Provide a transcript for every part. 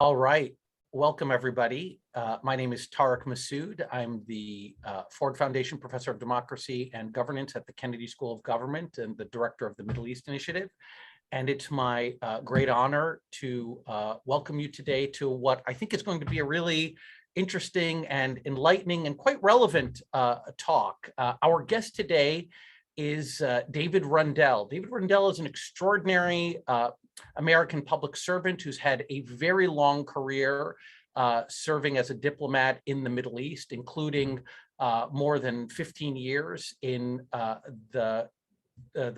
All right. Welcome, everybody. My name is Tariq Masood. I'm the Ford Foundation Professor of Democracy and Governance at the Kennedy School of Government and the Director of the Middle East Initiative. And it's my great honor to welcome you today to what I think is going to be a really interesting and enlightening and quite relevant talk. Our guest today is David Rundell. David Rundell is an extraordinary American public servant who's had a very long career serving as a diplomat in the Middle East, including more than 15 years in the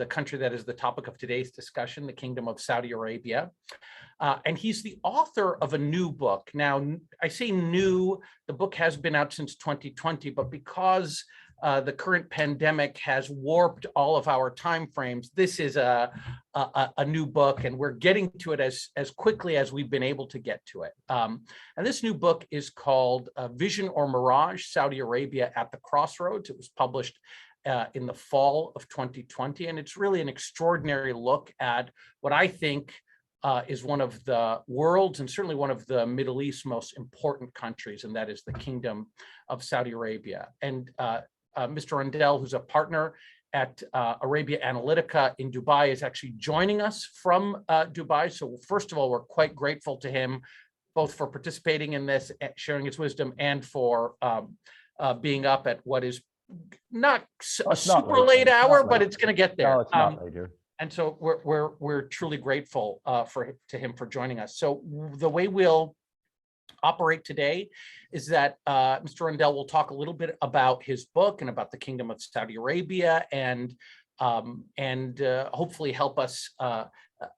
country that is the topic of today's discussion, the Kingdom of Saudi Arabia. And he's the author of a new book. Now, I say new, the book has been out since 2020, but because the current pandemic has warped all of our timeframes, this is a new book, and we're getting to it as quickly as we've been able to get to it. And this new book is called Vision or Mirage: Saudi Arabia at the Crossroads. It was published in the fall of 2020, and it's really an extraordinary look at what I think is one of the world's and certainly one of the Middle East's most important countries, and that is the Kingdom of Saudi Arabia. And Mr. Rundell, who's a partner at Arabia Analytica in Dubai, is actually joining us from Dubai. So first of all, we're quite grateful to him, both for participating in this, sharing his wisdom, and for being up at what is not a super late hour, but it's going to get there. No, it's not late here. And so we're truly grateful to him for joining us. So the way we'll operate today is that Mr. Rundell will talk a little bit about his book and about the Kingdom of Saudi Arabia, and hopefully help us.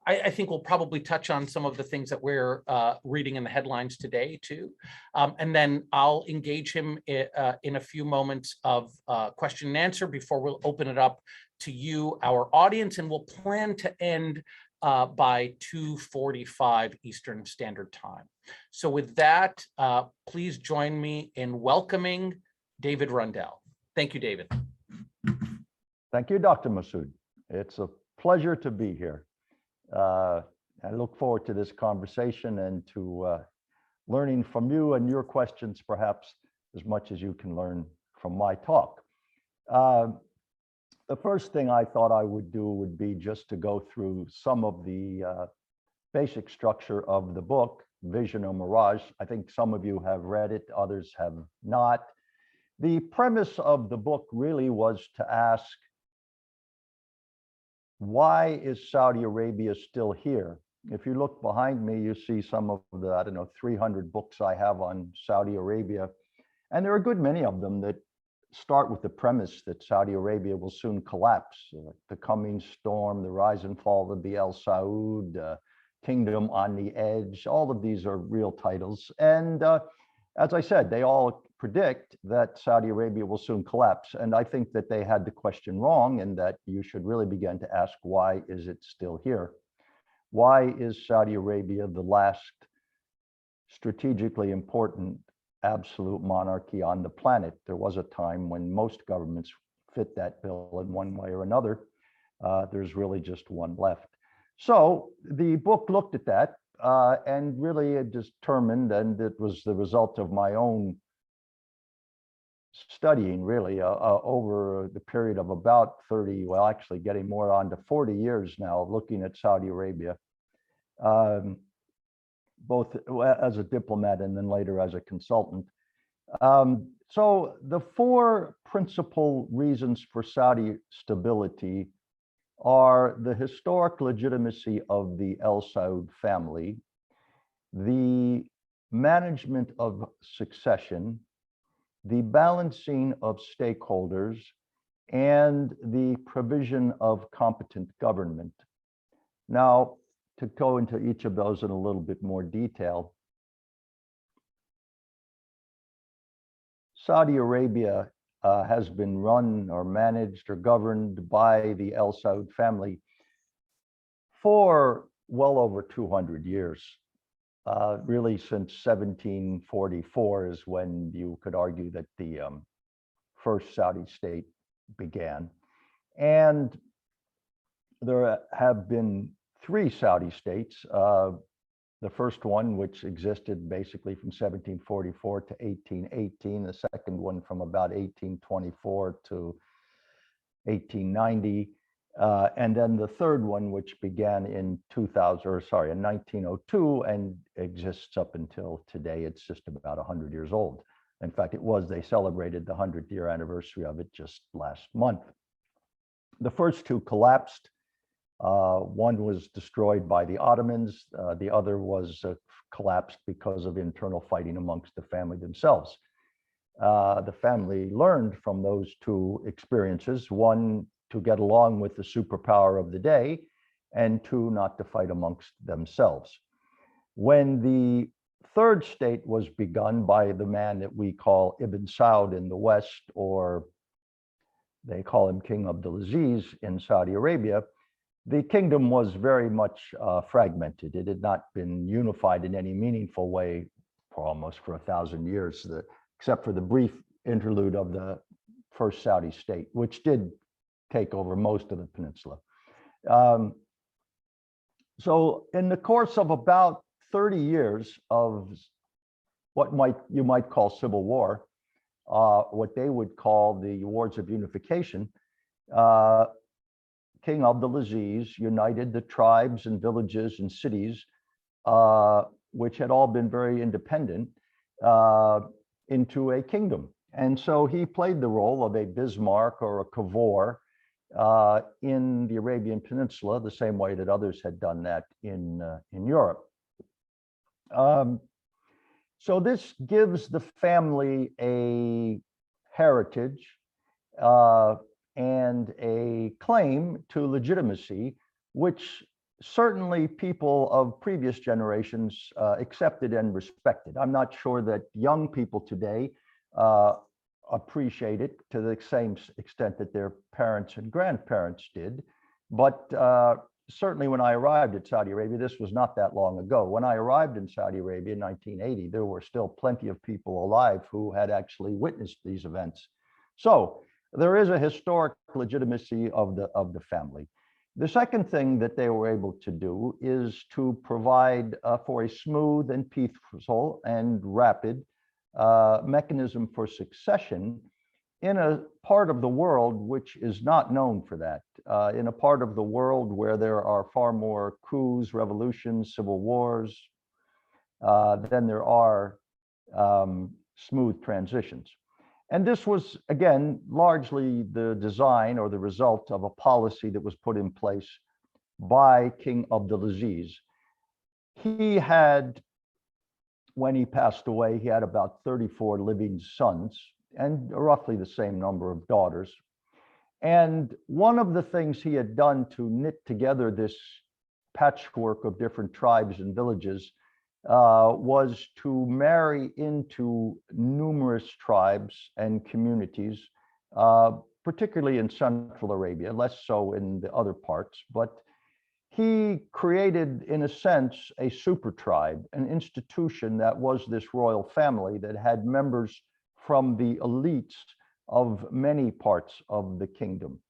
I think we'll probably touch on some of the things that we're reading in the headlines today too. And then I'll engage him in a few moments of question and answer before we'll open it up to you, our audience, and we'll plan to end by 2:45 Eastern Standard Time. So with that, please join me in welcoming David Rundell. Thank you, David. Thank you, Dr. Masood. It's a pleasure to be here. I look forward to this conversation and to learning from you and your questions, perhaps as much as you can learn from my talk. The first thing I thought I would do would be just to go through some of the basic structure of the book, Vision or Mirage. I think some of you have read it, others have not. The premise of the book really was to ask, why is Saudi Arabia still here? If you look behind me, you see some of the, 300 books I have on Saudi Arabia. And there are a good many of them that start with the premise that Saudi Arabia will soon collapse. The Coming Storm, The Rise and Fall of the Al Saud, Kingdom on the Edge, all of these are real titles. And as I said, they all predict that Saudi Arabia will soon collapse. And I think that they had the question wrong, and that you should really begin to ask, why is it still here? Why is Saudi Arabia the last strategically important absolute monarchy on the planet? There was a time when most governments fit that bill in one way or another. There's really just one left. So the book looked at that and really determined, and it was the result of my own studying really over the period of about 30, well, actually getting more on to 40 years now, looking at Saudi Arabia, both as a diplomat and then later as a consultant. So the four principal reasons for Saudi stability are the historic legitimacy of the Al Saud family, the management of succession, the balancing of stakeholders, and the provision of competent government. Now, to go into each of those in a little bit more detail, Saudi Arabia has been run or managed or governed by the Al Saud family for well over 200 years. Really since 1744 is when you could argue that the first Saudi state began. And there have been three Saudi states, The first one, which existed basically from 1744 to 1818, the second one from about 1824 to 1890, and then the third one, which began in 1902 and exists up until today. It's just about 100 years old. In fact, they celebrated the 100th year anniversary of it just last month. The first two collapsed. One was destroyed by the Ottomans. The other was collapsed because of internal fighting amongst the family themselves. The family learned from those two experiences: one, to get along with the superpower of the day, and two, not to fight amongst themselves. When the third state was begun by the man that we call Ibn Saud in the West, or they call him King Abdulaziz in Saudi Arabia, the kingdom was very much fragmented. It had not been unified in any meaningful way for almost 1,000 years, except for the brief interlude of the first Saudi state, which did take over most of the peninsula. So in the course of about 30 years of what you might call civil war, what they would call the Wars of Unification, King Abdulaziz united the tribes and villages and cities, which had all been very independent, into a kingdom. And so he played the role of a Bismarck or a Cavour in the Arabian Peninsula, the same way that others had done that in Europe. So this gives the family a heritage and a claim to legitimacy, which certainly people of previous generations accepted and respected. I'm not sure that young people today appreciate it to the same extent that their parents and grandparents did. But certainly when I arrived at Saudi Arabia, this was not that long ago. When I arrived in Saudi Arabia in 1980, there were still plenty of people alive who had actually witnessed these events. So there is a historic legitimacy of the family. The second thing that they were able to do is to provide for a smooth and peaceful and rapid mechanism for succession in a part of the world which is not known for that, in a part of the world where there are far more coups, revolutions, civil wars, than there are smooth transitions. And this was, again, largely the design or the result of a policy that was put in place by King Abdulaziz. He had, when he passed away, he had about 34 living sons and roughly the same number of daughters. And one of the things he had done to knit together this patchwork of different tribes and villages was to marry into numerous tribes and communities, particularly in Central Arabia, less so in the other parts. But he created, in a sense, a super tribe, an institution that was this royal family that had members from the elites of many parts of the kingdom.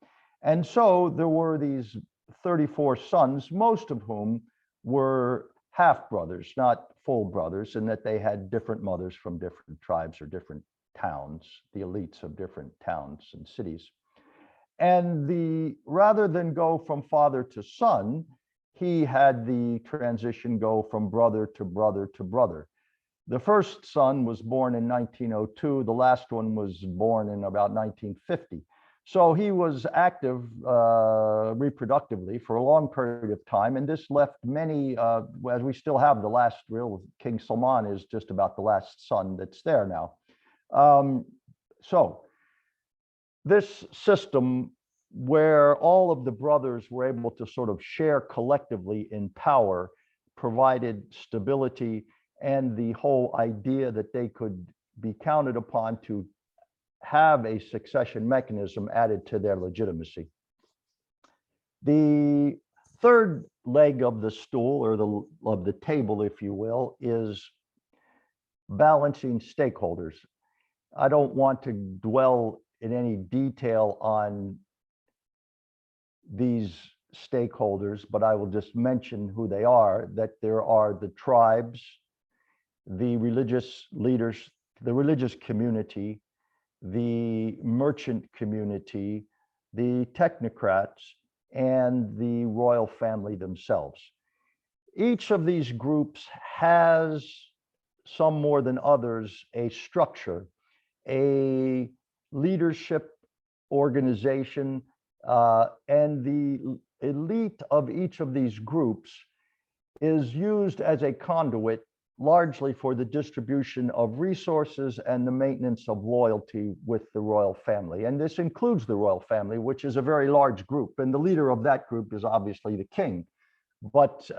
And so there were these 34 sons, most of whom were half brothers, not full brothers, and that they had different mothers from different tribes or different towns, the elites of different towns and cities. And rather than go from father to son, he had the transition go from brother to brother to brother. The first son was born in 1902. The last one was born in about 1950. So he was active reproductively for a long period of time. And this left many, as we still have the last real King Salman is just about the last son that's there now. So this system where all of the brothers were able to sort of share collectively in power provided stability and the whole idea that they could be counted upon to have a succession mechanism added to their legitimacy. The third leg of the stool, or of the table, if you will, is balancing stakeholders. I don't want to dwell in any detail on these stakeholders, but I will just mention who they are, that there are the tribes, the religious leaders, the religious community, the merchant community, the technocrats, and the royal family themselves. Each of these groups has, some more than others, a structure, a leadership organization, and the elite of each of these groups is used as a conduit largely for the distribution of resources and the maintenance of loyalty with the royal family. And this includes the royal family, which is a very large group. And the leader of that group is obviously the king. But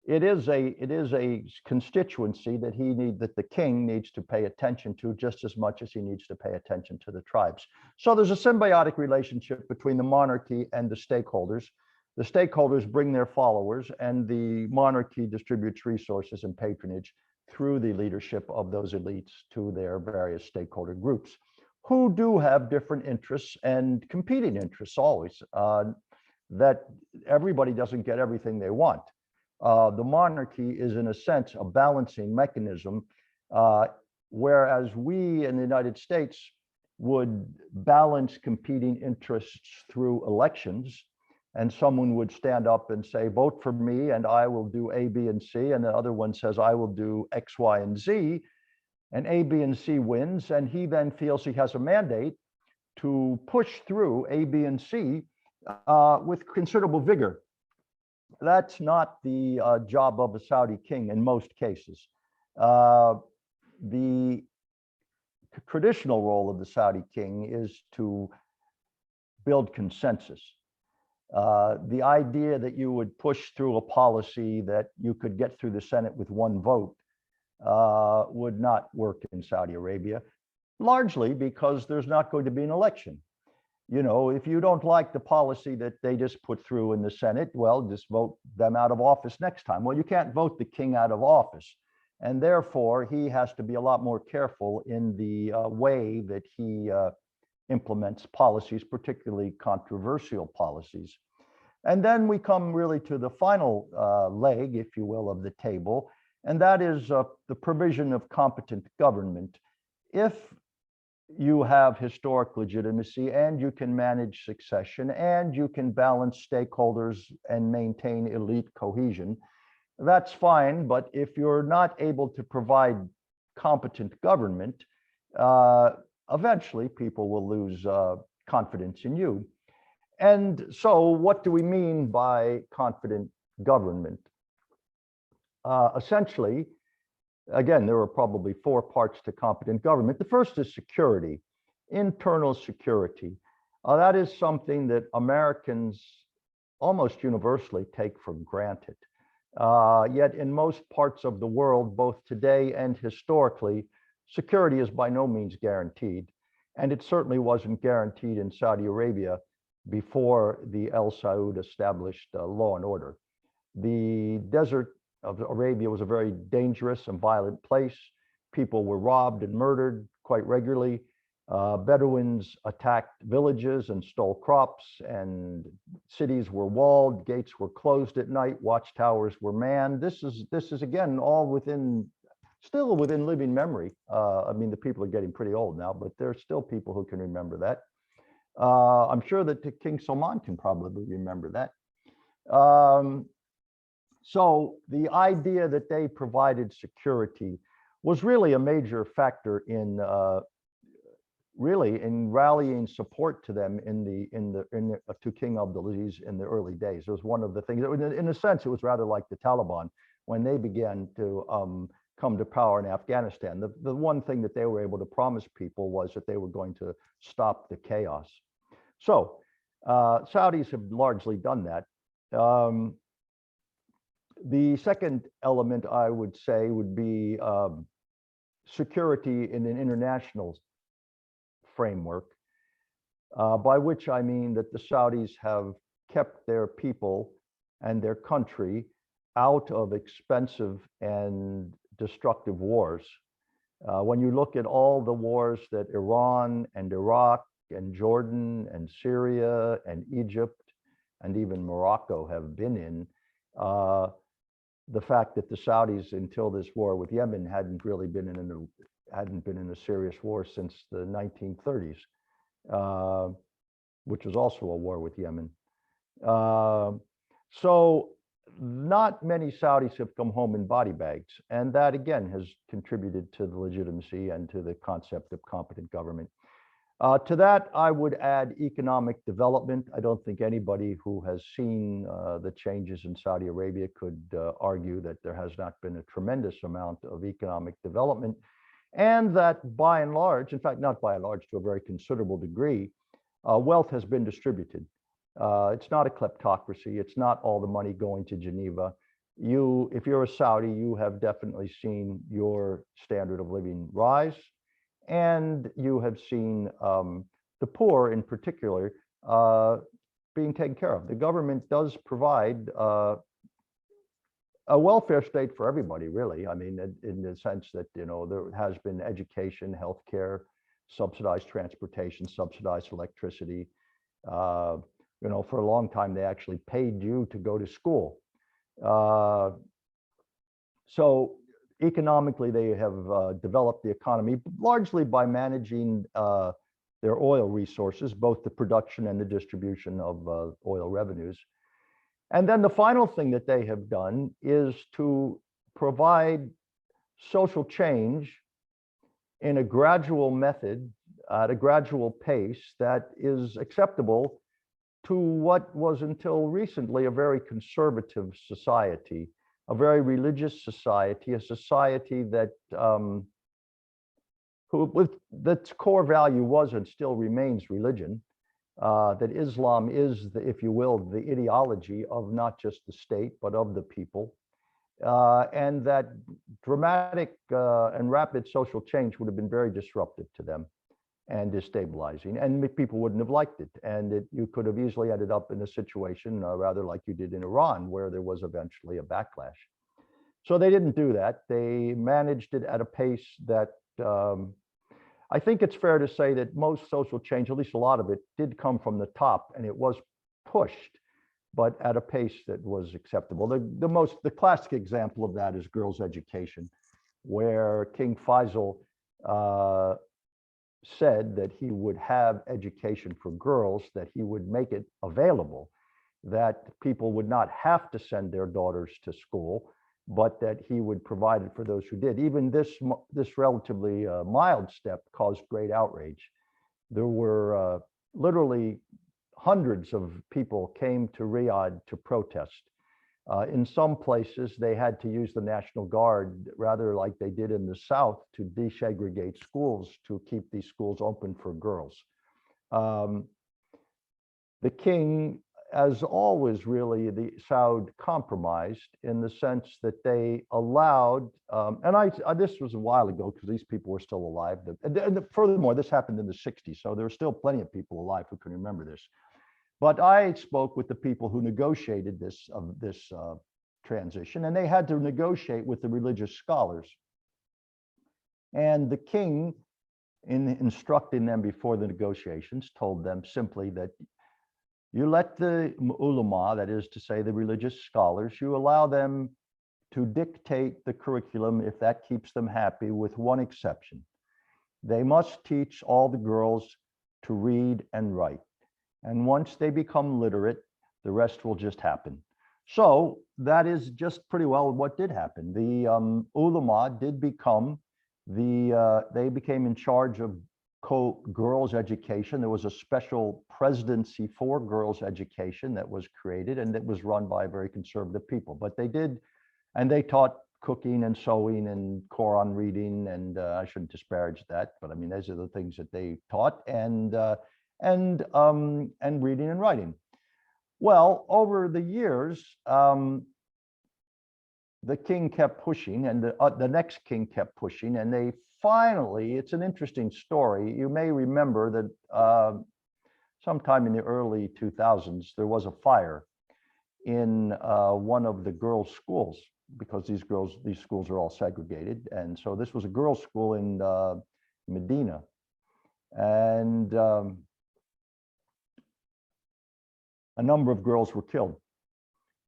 it is a constituency that that the king needs to pay attention to just as much as he needs to pay attention to the tribes. So there's a symbiotic relationship between the monarchy and the stakeholders. The stakeholders bring their followers, and the monarchy distributes resources and patronage through the leadership of those elites to their various stakeholder groups, who do have different interests and competing interests always, that everybody doesn't get everything they want. The monarchy is, in a sense, a balancing mechanism, whereas we in the United States would balance competing interests through elections. And someone would stand up and say, vote for me, and I will do A, B, and C. And the other one says, I will do X, Y, and Z. And A, B, and C wins. And he then feels he has a mandate to push through A, B, and C with considerable vigor. That's not the job of a Saudi king in most cases. The traditional role of the Saudi king is to build consensus. The idea that you would push through a policy that you could get through the Senate with one vote would not work in Saudi Arabia, largely because there's not going to be an election. You know, if you don't like the policy that they just put through in the Senate, well, just vote them out of office next time. Well, you can't vote the king out of office. And therefore, he has to be a lot more careful in the way that he implements policies, particularly controversial policies. And then we come really to the final leg, if you will, of the table, and that is the provision of competent government. If you have historic legitimacy and you can manage succession and you can balance stakeholders and maintain elite cohesion, that's fine. But if you're not able to provide competent government, eventually people will lose confidence in you. And so what do we mean by confident government? Essentially, again, there are probably four parts to competent government. The first is security, internal security. That is something that Americans almost universally take for granted. Yet in most parts of the world, both today and historically, security is by no means guaranteed. And it certainly wasn't guaranteed in Saudi Arabia before the Al Saud established law and order. The desert of Arabia was a very dangerous and violent place. People were robbed and murdered quite regularly. Bedouins attacked villages and stole crops, and cities were walled, gates were closed at night, watchtowers were manned. This is again all still within living memory. I mean, the people are getting pretty old now, but there's still people who can remember that. I'm sure that King Salman can probably remember that. So the idea that they provided security was really a major factor in rallying support to them to King Abdulaziz in the early days. It was one of the things. In a sense, it was rather like the Taliban when they began to come to power in Afghanistan. The one thing that they were able to promise people was that they were going to stop the chaos. So Saudis have largely done that. The second element, I would say, would be security in an international framework, by which I mean that the Saudis have kept their people and their country out of expensive and destructive wars. When you look at all the wars that Iran and Iraq and Jordan and Syria and Egypt and even Morocco have been in, the fact that the Saudis, until this war with Yemen, hadn't been in a serious war since the 1930s, which was also a war with Yemen. So not many Saudis have come home in body bags, and that again has contributed to the legitimacy and to the concept of competent government. To that, I would add economic development. I don't think anybody who has seen the changes in Saudi Arabia could argue that there has not been a tremendous amount of economic development, and that by and large, in fact, not by and large, to a very considerable degree, wealth has been distributed. It's not a kleptocracy. It's not all the money going to Geneva. If you're a Saudi, you have definitely seen your standard of living rise. And you have seen the poor in particular being taken care of. The government does provide a welfare state for everybody, really. I mean, in the sense that, you know, there has been education, healthcare, subsidized transportation, subsidized electricity. You know, for a long time, they actually paid you to go to school. So economically, they have developed the economy largely by managing their oil resources, both the production and the distribution of oil revenues. And then the final thing that they have done is to provide social change in a gradual method, at a gradual pace that is acceptable to what was until recently a very conservative society, a very religious society, a society that that's core value was and still remains religion, that Islam is, if you will, the ideology of not just the state, but of the people, and that dramatic and rapid social change would have been very disruptive to them and destabilizing, and people wouldn't have liked it. And you could have easily ended up in a situation rather like you did in Iran, where there was eventually a backlash. So they didn't do that. They managed it at a pace that I think it's fair to say that most social change, at least a lot of it, did come from the top, and it was pushed, but at a pace that was acceptable. The classic example of that is girls' education, where King Faisal said that he would have education for girls, that he would make it available, that people would not have to send their daughters to school, but that he would provide it for those who did. Even this relatively mild step caused great outrage. There were literally hundreds of people came to Riyadh to protest. In some places, they had to use the National Guard, rather like they did in the South, to desegregate schools, to keep these schools open for girls. The king, as always, really, the Saud compromised in the sense that they allowed, this was a while ago because these people were still alive. And furthermore, this happened in the 60s, so there are still plenty of people alive who can remember this. But I spoke with the people who negotiated this transition, and they had to negotiate with the religious scholars. And the king, in instructing them before the negotiations, told them simply that you let the ulama, that is to say the religious scholars, you allow them to dictate the curriculum if that keeps them happy, with one exception. They must teach all the girls to read and write. And once they become literate, the rest will just happen. So that is just pretty well what did happen. The ulama did become they became in charge of girls' education. There was a special presidency for girls' education that was created, and that was run by very conservative people. But they did, and they taught cooking and sewing and Quran reading, and I shouldn't disparage that, but I mean, those are the things that they taught, and reading and writing. Well, over the years, the king kept pushing, and the next king kept pushing, and they finally, it's an interesting story. You may remember that sometime in the early 2000s, there was a fire in one of the girls' schools, because these schools are all segregated. And so this was a girls' school in Medina. And a number of girls were killed.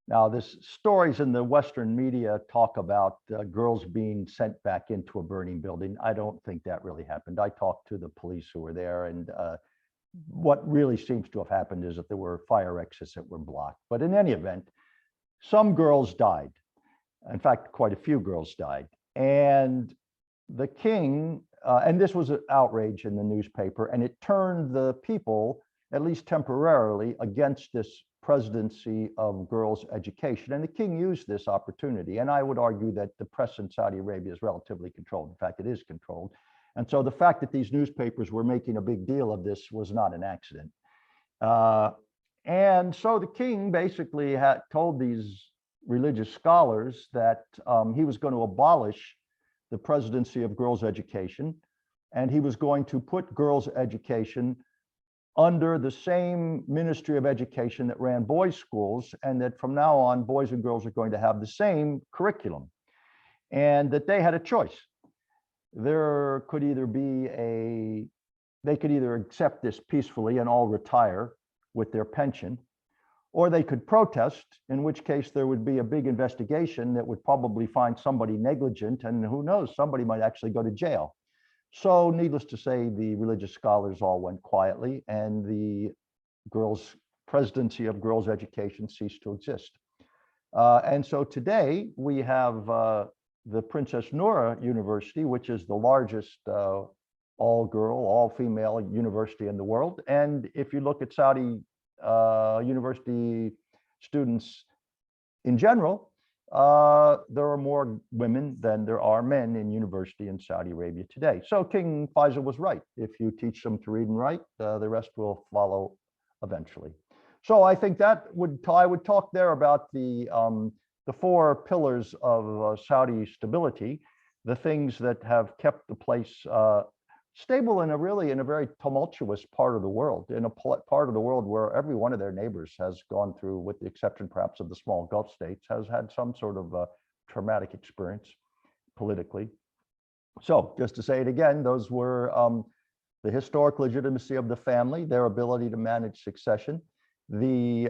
Now, this stories in the Western media talk about girls being sent back into a burning building. I don't think that really happened. I talked to the police who were there, and what really seems to have happened is that there were fire exits that were blocked. But in any event, some girls died. In fact, quite a few girls died. And the king, and this was an outrage in the newspaper, and it turned the people, at least temporarily, against this presidency of girls' education. And the king used this opportunity. And I would argue that the press in Saudi Arabia is relatively controlled. In fact, it is controlled. And so the fact that these newspapers were making a big deal of this was not an accident. And so the king basically had told these religious scholars that he was going to abolish the presidency of girls' education, and he was going to put girls' education under the same Ministry of Education that ran boys' schools, and that from now on, boys and girls are going to have the same curriculum, and that they had a choice. There could either be they could either accept this peacefully and all retire with their pension, or they could protest, in which case there would be a big investigation that would probably find somebody negligent, and who knows, somebody might actually go to jail. So needless to say, the religious scholars all went quietly, and the presidency of girls' education ceased to exist. And so today we have the Princess Noor University, which is the largest all-girl, all-female university in the world. And if you look at Saudi university students in general, there are more women than there are men in university in Saudi Arabia today. So King Faisal was right. If you teach them to read and write, the rest will follow eventually. So I think that I would talk there about the four pillars of Saudi stability, the things that have kept the place stable in a very tumultuous part of the world, in a part of the world where every one of their neighbors has gone through, with the exception perhaps of the small Gulf states, has had some sort of traumatic experience politically. So just to say it again, those were the historic legitimacy of the family, their ability to manage succession, the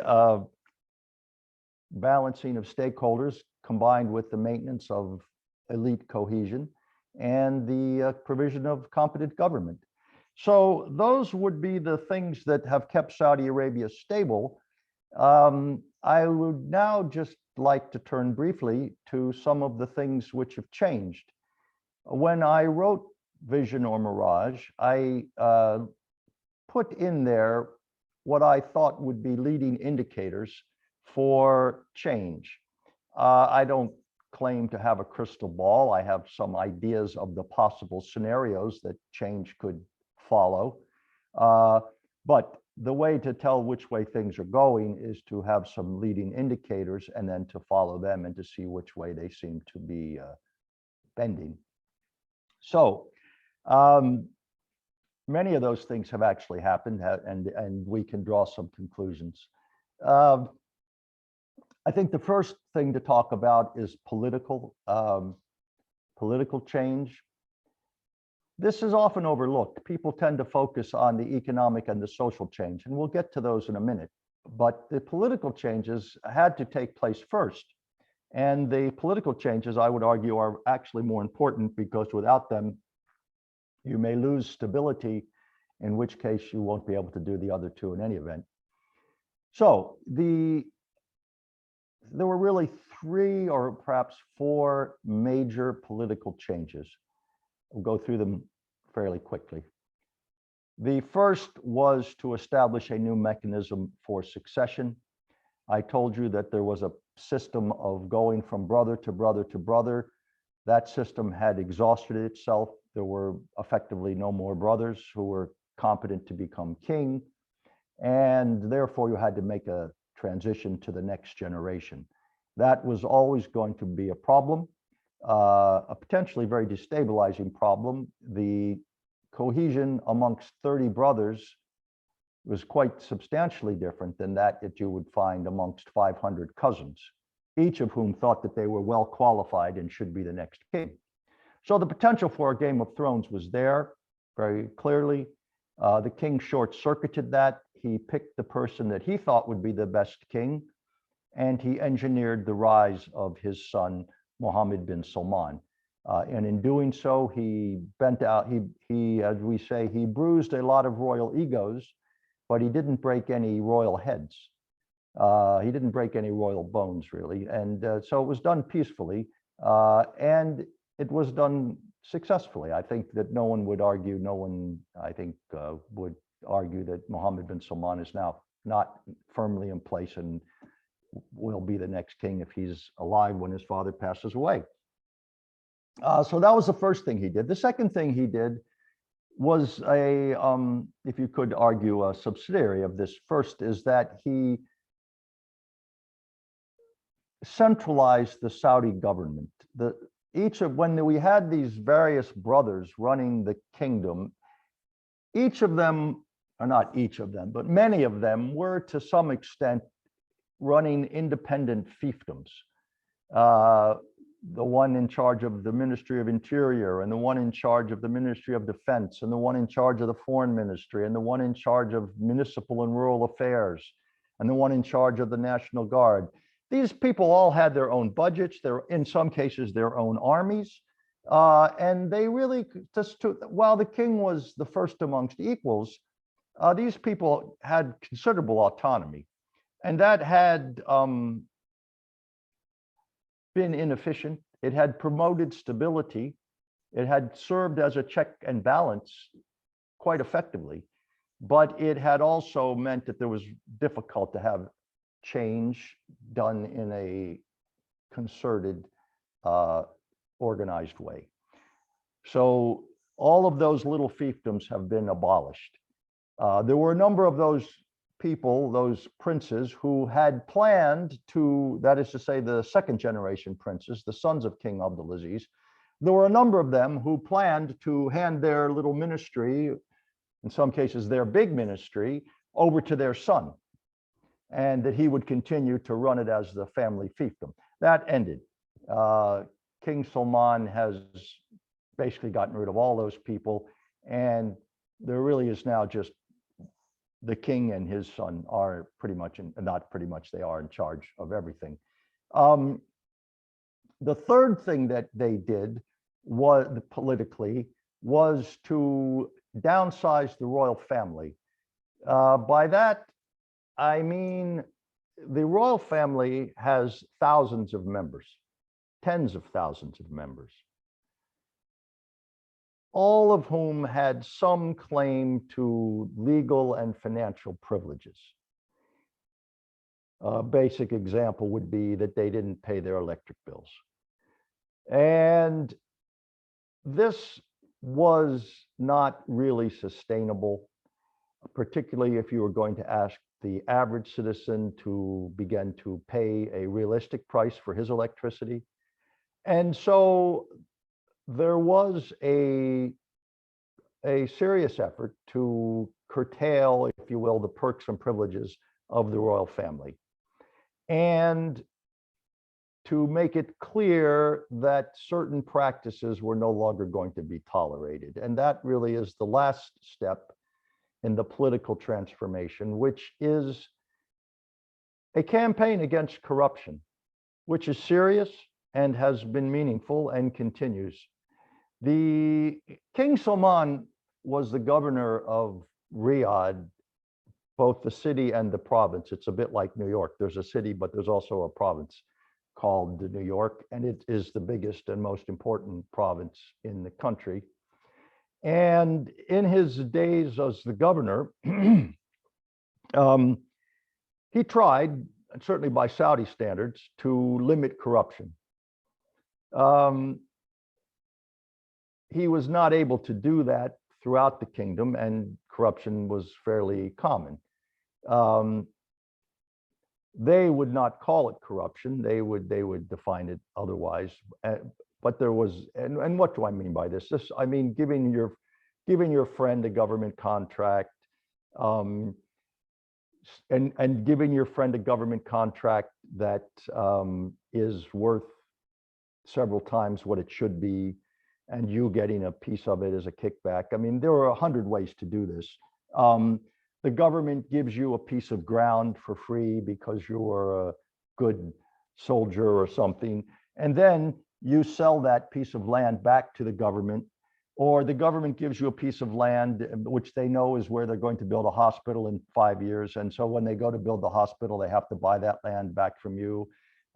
balancing of stakeholders combined with the maintenance of elite cohesion, and the provision of competent government. So those would be the things that have kept Saudi Arabia stable. I would now just like to turn briefly to some of the things which have changed. When I wrote Vision or Mirage, I put in there what I thought would be leading indicators for change. I don't claim to have a crystal ball. I have some ideas of the possible scenarios that change could follow. But the way to tell which way things are going is to have some leading indicators and then to follow them and to see which way they seem to be bending. So many of those things have actually happened, and we can draw some conclusions. I think the first thing to talk about is political change. This is often overlooked. People tend to focus on the economic and the social change, and we'll get to those in a minute. But the political changes had to take place first. And the political changes, I would argue, are actually more important, because without them, you may lose stability, in which case you won't be able to do the other two in any event. So there were really 3 or perhaps 4 major political changes. We'll go through them fairly quickly. The first was to establish a new mechanism for succession. I told you that there was a system of going from brother to brother to brother. That system had exhausted itself. There were effectively no more brothers who were competent to become king, and therefore you had to make a transition to the next generation. That was always going to be a problem, a potentially very destabilizing problem. The cohesion amongst 30 brothers was quite substantially different than that you would find amongst 500 cousins, each of whom thought that they were well qualified and should be the next king. So the potential for a Game of Thrones was there very clearly. The king short-circuited that. he picked the person that he thought would be the best king, and he engineered the rise of his son, Mohammed bin Salman. And in doing so, he bent out, he, as we say, he bruised a lot of royal egos, but he didn't break any royal heads. He didn't break any royal bones, really. And so it was done peacefully, and it was done successfully. I think that no one would argue, no one, I think, would argue that Mohammed bin Salman is now not firmly in place and will be the next king if he's alive when his father passes away. So that was the first thing he did. The second thing he did was a, if you could argue, a subsidiary of this first, is that he centralized the Saudi government. When we had these various brothers running the kingdom, each of them, or not each of them, but many of them were to some extent running independent fiefdoms. The one in charge of the Ministry of Interior, and the one in charge of the Ministry of Defense, and the one in charge of the Foreign Ministry, and the one in charge of municipal and rural affairs, and the one in charge of the National Guard. These people all had their own budgets, in some cases their own armies, and they really, while the king was the first amongst equals, these people had considerable autonomy, and that had been inefficient. It had promoted stability. It had served as a check and balance quite effectively, but it had also meant that there was difficult to have change done in a concerted, organized way. So all of those little fiefdoms have been abolished. There were a number of those people, those princes, who had planned to, that is to say, the second generation princes, the sons of King Abdulaziz. There were a number of them who planned to hand their little ministry, in some cases their big ministry, over to their son, and that he would continue to run it as the family fiefdom. That ended. King Salman has basically gotten rid of all those people, and there really is now just the king and his son are pretty much, not pretty much, they are in charge of everything. The third thing that they did was politically was to downsize the royal family. By that, I mean, the royal family has thousands of members, tens of thousands of members, all of whom had some claim to legal and financial privileges. A basic example would be that they didn't pay their electric bills. And this was not really sustainable, particularly if you were going to ask the average citizen to begin to pay a realistic price for his electricity. And so there was a serious effort to curtail, if you will, the perks and privileges of the royal family, and to make it clear that certain practices were no longer going to be tolerated. And that really is the last step in the political transformation, which is a campaign against corruption, which is serious and has been meaningful and continues. The King Salman was the governor of Riyadh, both the city and the province. It's a bit like New York. There's a city, but there's also a province called New York, and it is the biggest and most important province in the country. And in his days as the governor, he tried, certainly by Saudi standards, to limit corruption. He was not able to do that throughout the kingdom, and corruption was fairly common. They would not call it corruption. They would define it otherwise. But there was, and what do I mean by this? I mean giving your friend a government contract, and giving your friend a government contract that is worth several times what it should be, and you getting a piece of it as a kickback. I mean, there are 100 ways to do this. the government gives you a piece of ground for free because you're a good soldier or something, and then you sell that piece of land back to the government, or the government gives you a piece of land which they know is where they're going to build a hospital in 5 years. And so when they go to build the hospital, they have to buy that land back from you.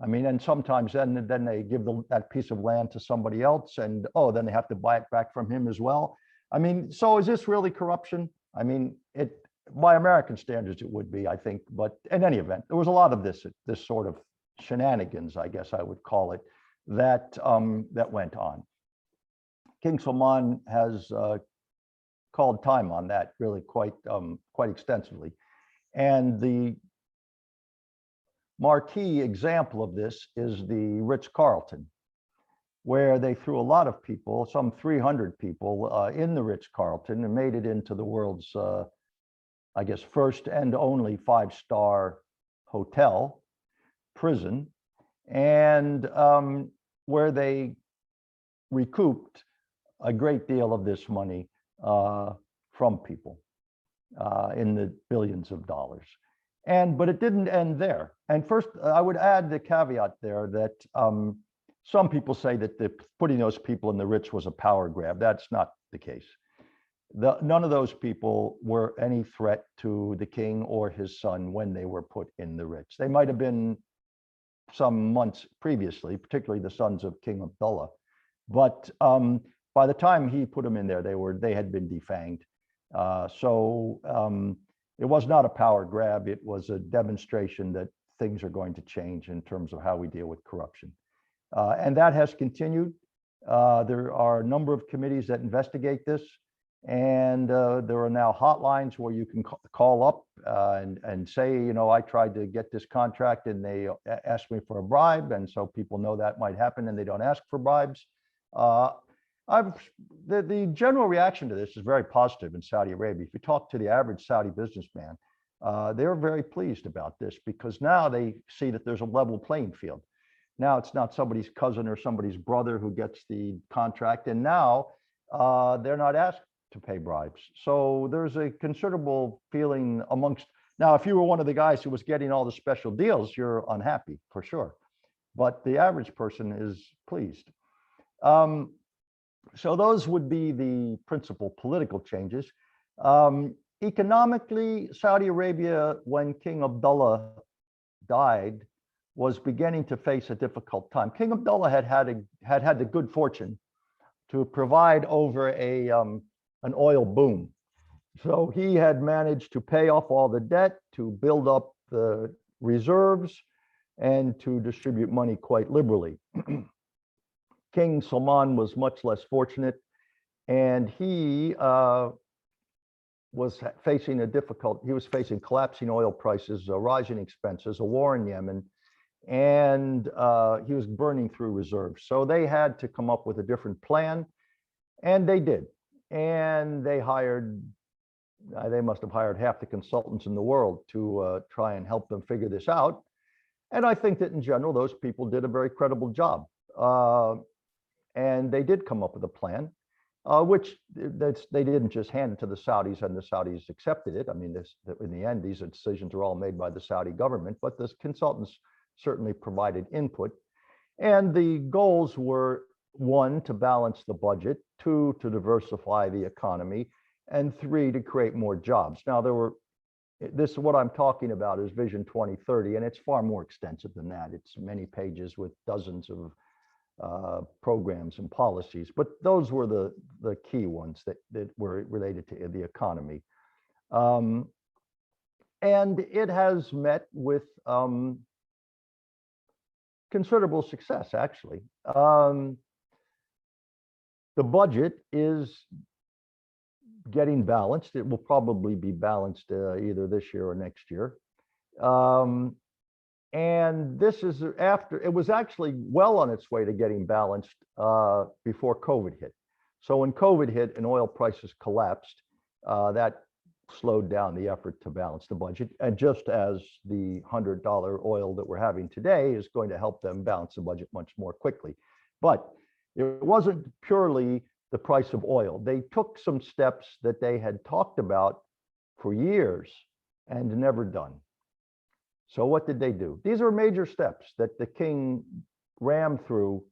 I mean, and sometimes then they give that piece of land to somebody else, and oh, then they have to buy it back from him as well. I mean, so is this really corruption? I mean, by American standards, it would be, I think. But in any event, there was a lot of this sort of shenanigans, I guess I would call it, that went on. King Salman has called time on that really quite extensively. And the marquee example of this is the Ritz-Carlton, where they threw a lot of people, some 300 people in the Ritz-Carlton, and made it into the world's, I guess, first and only 5-star hotel, prison, and where they recouped a great deal of this money from people in the billions of dollars. But it didn't end there. And first, I would add the caveat there that some people say that putting those people in the Ritz was a power grab. That's not the case. None of those people were any threat to the king or his son when they were put in the Ritz. They might have been some months previously, particularly the sons of King Abdullah. But by the time he put them in there, they had been defanged. It was not a power grab. It was a demonstration that things are going to change in terms of how we deal with corruption. And that has continued. There are a number of committees that investigate this. And there are now hotlines where you can call up and say, you know, I tried to get this contract and they asked me for a bribe. And so people know that might happen and they don't ask for bribes. The general reaction to this is very positive in Saudi Arabia. If you talk to the average Saudi businessman, they're very pleased about this because now they see that there's a level playing field. Now it's not somebody's cousin or somebody's brother who gets the contract, and now they're not asked to pay bribes. So there's a considerable feeling amongst, now if you were one of the guys who was getting all the special deals, you're unhappy for sure, but the average person is pleased. So those would be the principal political changes. Economically, Saudi Arabia, when King Abdullah died, was beginning to face a difficult time. King Abdullah had the good fortune to provide over an oil boom. So he had managed to pay off all the debt, to build up the reserves, and to distribute money quite liberally. King Salman was much less fortunate, and he was facing collapsing oil prices, rising expenses, a war in Yemen, and he was burning through reserves. So they had to come up with a different plan, and they did. And they must have hired half the consultants in the world to try and help them figure this out. And I think that in general, those people did a very credible job. And they did come up with a plan, which they didn't just hand it to the Saudis and the Saudis accepted it. I mean, in the end, these decisions are all made by the Saudi government, but the consultants certainly provided input. And the goals were, 1, to balance the budget, 2, to diversify the economy, and 3, to create more jobs. Now, what I'm talking about is Vision 2030, and it's far more extensive than that. It's many pages with dozens of programs and policies, but those were the key ones that were related to the economy. And it has met with considerable success, actually. The budget is getting balanced. It will probably be balanced either this year or next year. And this is after, it was actually well on its way to getting balanced before COVID hit. So when COVID hit and oil prices collapsed, that slowed down the effort to balance the budget. And just as the $100 oil that we're having today is going to help them balance the budget much more quickly. But it wasn't purely the price of oil. They took some steps that they had talked about for years and never done. So what did they do? These are major steps that the king rammed through,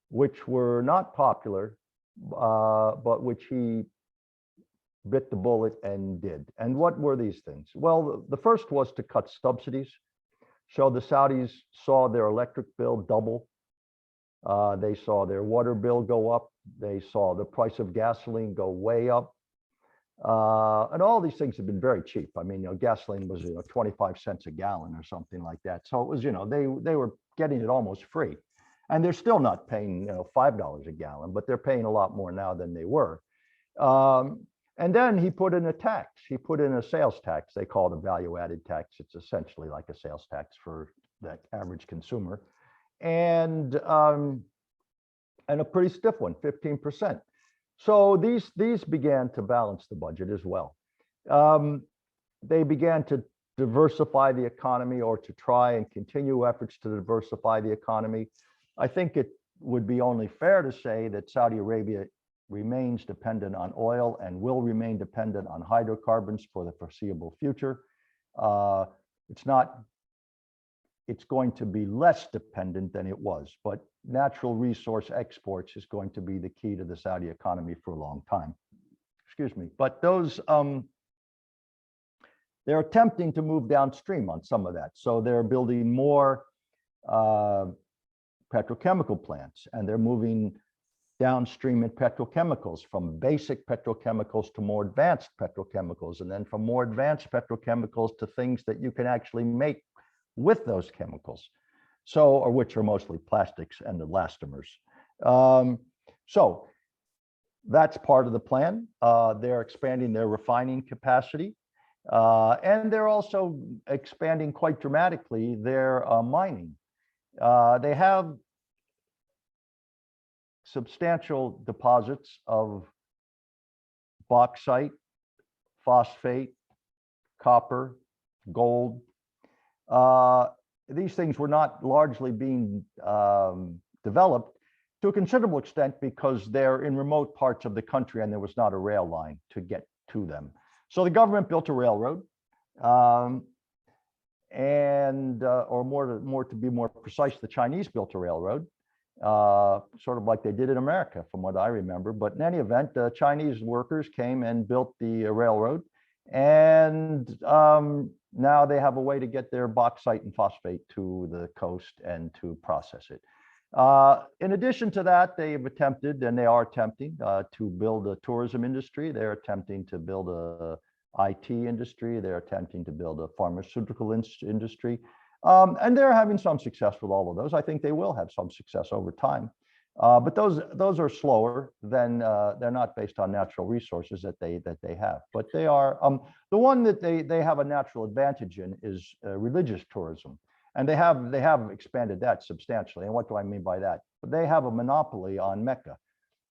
which were not popular, but which he bit the bullet and did. And what were these things? Well, the first was to cut subsidies. So the Saudis saw their electric bill double. They saw their water bill go up. They saw the price of gasoline go way up. And all these things have been very cheap. I mean, gasoline was 25 cents a gallon or something like that. So it was, they were getting it almost free. And they're still not paying $5 a gallon, but they're paying a lot more now than they were. And then he put in a tax. He put in a sales tax. They call it a value-added tax. It's essentially like a sales tax for the average consumer, and a pretty stiff one, 15%. So these began to balance the budget as well. They began to diversify the economy, or to try and continue efforts to diversify the economy. I think it would be only fair to say that Saudi Arabia remains dependent on oil and will remain dependent on hydrocarbons for the foreseeable future. It's going to be less dependent than it was, but natural resource exports is going to be the key to the Saudi economy for a long time. Excuse me. But those, they're attempting to move downstream on some of that. So they're building more petrochemical plants, and they're moving downstream in petrochemicals, from basic petrochemicals to more advanced petrochemicals, and then from more advanced petrochemicals to things that you can actually make with those chemicals, or which are mostly plastics and elastomers. So that's part of the plan. They're expanding their refining capacity, and they're also expanding quite dramatically their mining. They have substantial deposits of bauxite, phosphate, copper, gold. These things were not largely being developed to a considerable extent because they're in remote parts of the country and there was not a rail line to get to them. So the government built a railroad, or to be more precise, the Chinese built a railroad, sort of like they did in America, from what I remember. But in any event, Chinese workers came and built the railroad, and now they have a way to get their bauxite and phosphate to the coast and to process it. In addition to that, they've attempted, and they are attempting, to build a tourism industry. They're attempting to build a IT industry. They're attempting to build a pharmaceutical industry. And they're having some success with all of those. I think they will have some success over time. But those are slower than, they're not based on natural resources that they have. But they are, the one that they have a natural advantage in is religious tourism. And they have expanded that substantially. And what do I mean by that? They have a monopoly on Mecca.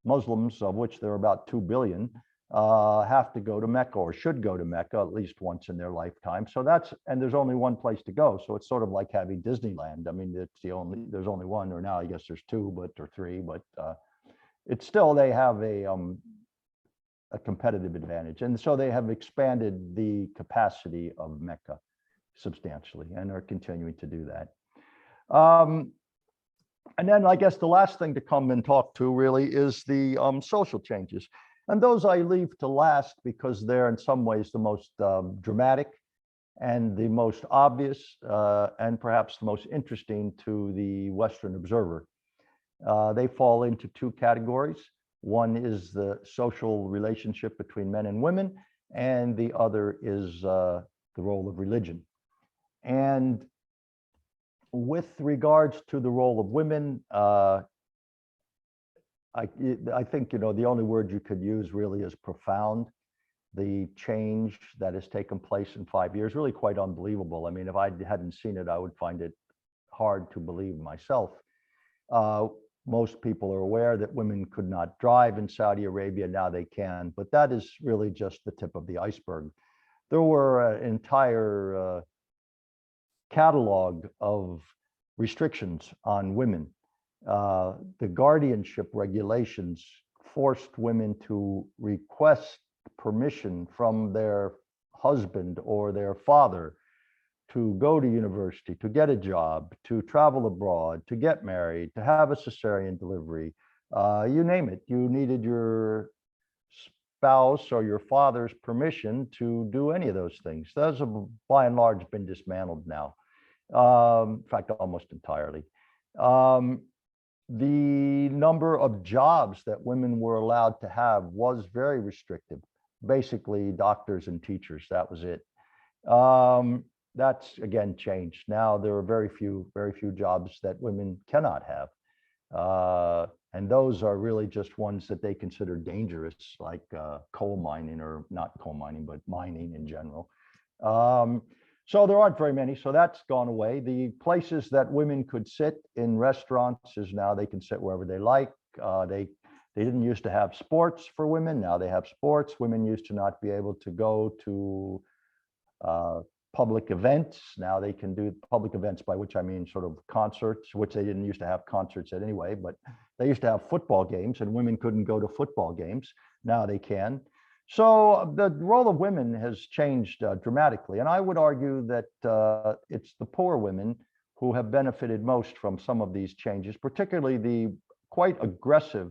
Muslims, of which there are about 2 billion, have to go to Mecca, or should go to Mecca at least once in their lifetime. So and there's only one place to go. So it's sort of like having Disneyland. I mean, there's only one, or now I guess there's two, or three, but it's still, they have a competitive advantage. And so they have expanded the capacity of Mecca substantially and are continuing to do that. And then I guess the last thing to come and talk to really is the social changes. And those I leave to last because they're in some ways the most dramatic and the most obvious, and perhaps the most interesting to the Western observer. They fall into two categories. One is the social relationship between men and women, and the other is the role of religion. And with regards to the role of women, I think, the only word you could use really is profound. The change that has taken place in 5 years, really quite unbelievable. I mean, if I hadn't seen it, I would find it hard to believe myself. Most people are aware that women could not drive in Saudi Arabia. Now they can, but that is really just the tip of the iceberg. There were an entire catalog of restrictions on women. The guardianship regulations forced women to request permission from their husband or their father to go to university, to get a job, to travel abroad, to get married, to have a cesarean delivery, you name it. You needed your spouse or your father's permission to do any of those things. Those have by and large been dismantled now. In fact, almost entirely. The number of jobs that women were allowed to have was very restrictive. Basically, doctors and teachers, that was it. That's again changed. Now there are very few jobs that women cannot have. And those are really just ones that they consider dangerous, like coal mining, or not coal mining, but mining in general. So there aren't very many. So that's gone away. The places that women could sit in restaurants is now they can sit wherever they like. They didn't used to have sports for women. Now they have sports. Women used to not be able to go to public events. Now they can do public events, by which I mean sort of concerts, which they didn't used to have concerts at anyway, but they used to have football games and women couldn't go to football games. Now they can. So the role of women has changed dramatically. And I would argue that it's the poor women who have benefited most from some of these changes, particularly the quite aggressive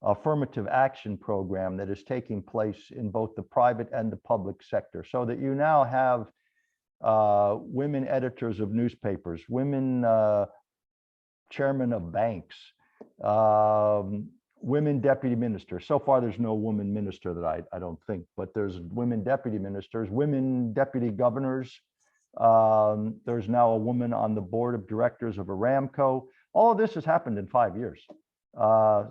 affirmative action program that is taking place in both the private and the public sector, so that you now have women editors of newspapers, women chairmen of banks, women deputy ministers. So far, there's no woman minister that I don't think, but there's women deputy ministers, women deputy governors. There's now a woman on the board of directors of Aramco. All of this has happened in 5 years.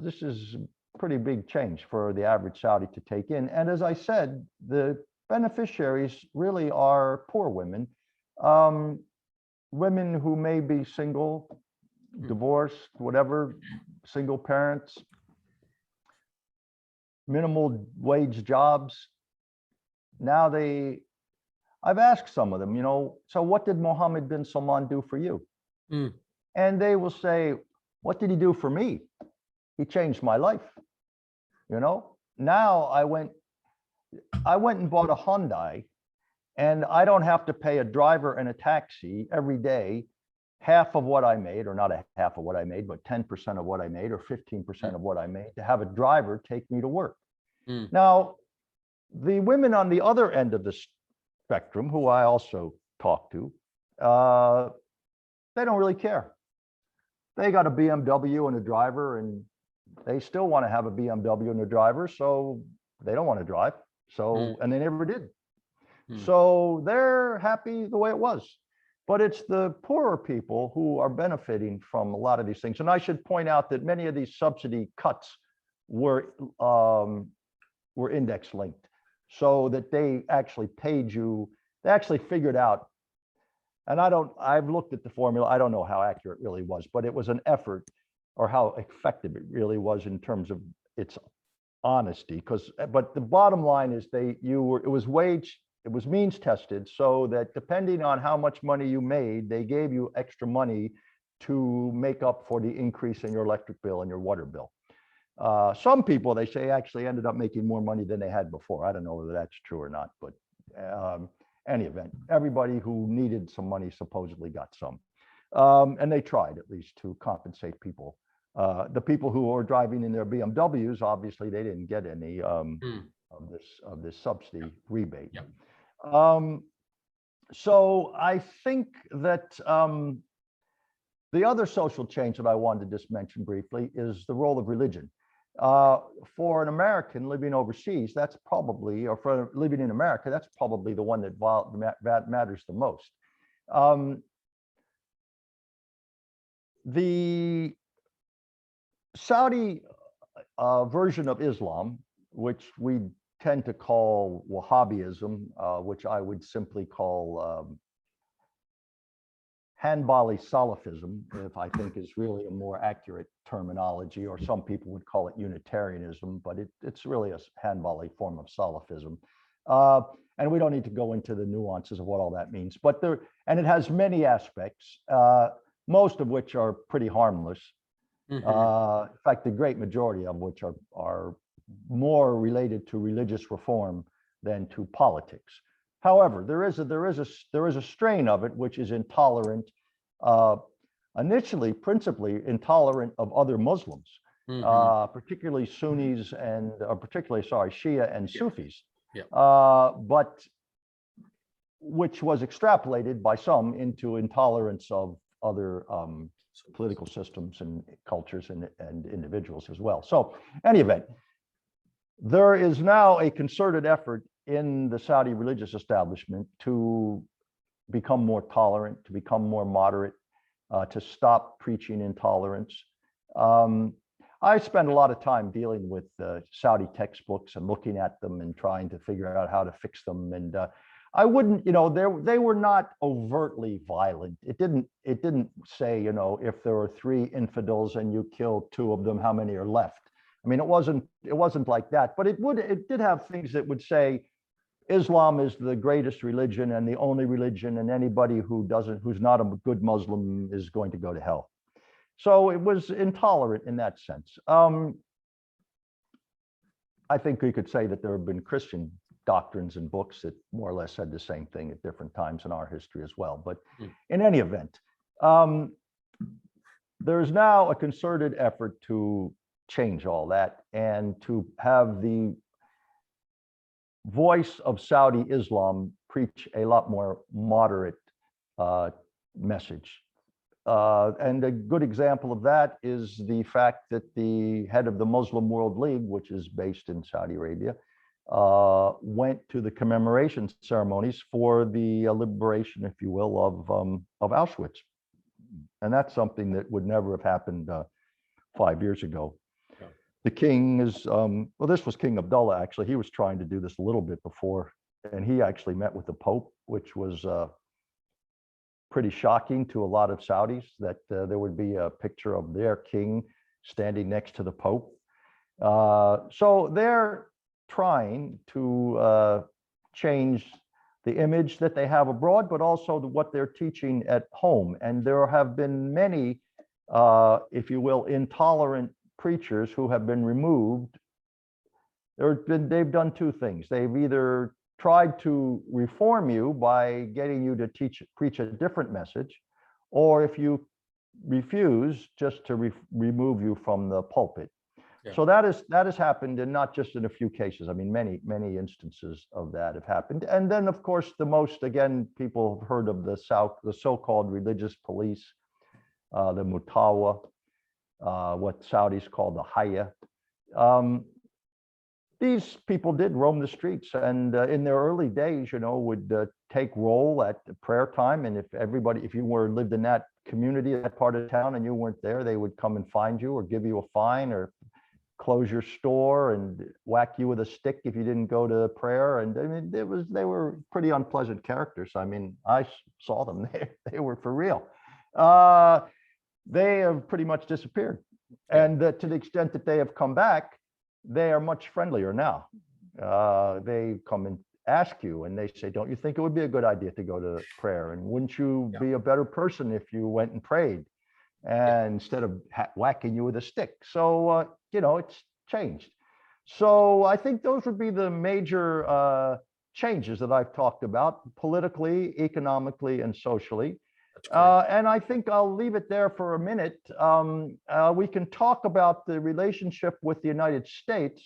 This is a pretty big change for the average Saudi to take in. And as I said, the beneficiaries really are poor women, women who may be single, divorced, whatever, single parents, minimal wage jobs. Now I've asked some of them, so what did Mohammed bin Salman do for you? And they will say, what did he do for me? He changed my life. Now I went and bought a Hyundai, and I don't have to pay a driver and a taxi every day half of what I made, or not a half of what I made, but 10% of what I made, or 15% of what I made, to have a driver take me to work. Now, the women on the other end of the spectrum, who I also talk to, they don't really care. They got a BMW and a driver, and they still want to have a BMW and a driver, so they don't want to drive. So, and they never did. So they're happy the way it was. But it's the poorer people who are benefiting from a lot of these things. And I should point out that many of these subsidy cuts were index linked, so that they actually paid you. They actually figured out, and I've looked at the formula. I don't know how accurate it really was, but it was an effort, or how effective it really was in terms of its honesty. But the bottom line is it was means tested, so that depending on how much money you made, they gave you extra money to make up for the increase in your electric bill and your water bill. Some people, they say, actually ended up making more money than they had before. I don't know whether that's true or not, but any event, everybody who needed some money supposedly got some. And they tried at least to compensate people. The people who were driving in their BMWs, obviously they didn't get any of this subsidy rebate. Yep. So I think that the other social change that I wanted to just mention briefly is the role of religion. For an American living overseas, that's probably, or for living in America, that's probably the one that matters the most. The Saudi version of Islam, which we tend to call Wahhabism, which I would simply call Hanbali Salafism, if I think is really a more accurate terminology, or some people would call it Unitarianism, but it's really a Hanbali form of Salafism. And we don't need to go into the nuances of what all that means, but and it has many aspects, most of which are pretty harmless. In fact, the great majority of which are more related to religious reform than to politics. However, there is a strain of it which is intolerant, uh, initially principally intolerant of other Muslims, particularly Sunnis and particularly, sorry, Shia and Sufis, but which was extrapolated by some into intolerance of other political systems and cultures and individuals as well. So, any event, there is now a concerted effort in the Saudi religious establishment to become more tolerant, to become more moderate, to stop preaching intolerance. I spend a lot of time dealing with Saudi textbooks and looking at them and trying to figure out how to fix them. And I wouldn't, they were not overtly violent. It didn't say, if there are 3 infidels and you kill 2 of them, how many are left? I mean, it wasn't like that, but it did have things that would say Islam is the greatest religion and the only religion, and anybody who's not a good Muslim is going to go to hell. So it was intolerant in that sense. I think we could say that there have been Christian doctrines and books that more or less said the same thing at different times in our history as well. But in any event, there's now a concerted effort to change all that and to have the voice of Saudi Islam preach a lot more moderate message. And a good example of that is the fact that the head of the Muslim World League, which is based in Saudi Arabia, went to the commemoration ceremonies for the liberation, if you will, of Auschwitz. And that's something that would never have happened 5 years ago. The king is, well, this was King Abdullah, actually. He was trying to do this a little bit before, and he actually met with the Pope, which was pretty shocking to a lot of Saudis, that there would be a picture of their king standing next to the Pope. So they're trying to change the image that they have abroad, but also what they're teaching at home. And there have been many, if you will, intolerant preachers who have been removed. They've done 2 things. They've either tried to reform you by getting you to preach a different message, or if you refuse, just to remove you from the pulpit. Yeah. So that has happened, and not just in a few cases. I mean, many instances of that have happened. And then, of course, the most, again, people have heard of the so-called religious police, the Mutawa, what Saudis call the Hayya. These people did roam the streets, and in their early days, would take roll at prayer time. And if you lived in that community, that part of town, and you weren't there, they would come and find you or give you a fine or close your store and whack you with a stick if you didn't go to prayer. And I mean, they were pretty unpleasant characters. I mean, I saw them. They were for real. They have pretty much disappeared. And to the extent that they have come back, they are much friendlier now. They come and ask you, and they say, don't you think it would be a good idea to go to prayer? And wouldn't you be a better person if you went and prayed, and instead of whacking you with a stick? So, it's changed. So I think those would be the major changes that I've talked about, politically, economically, and socially. And I think I'll leave it there for a minute. We can talk about the relationship with the United States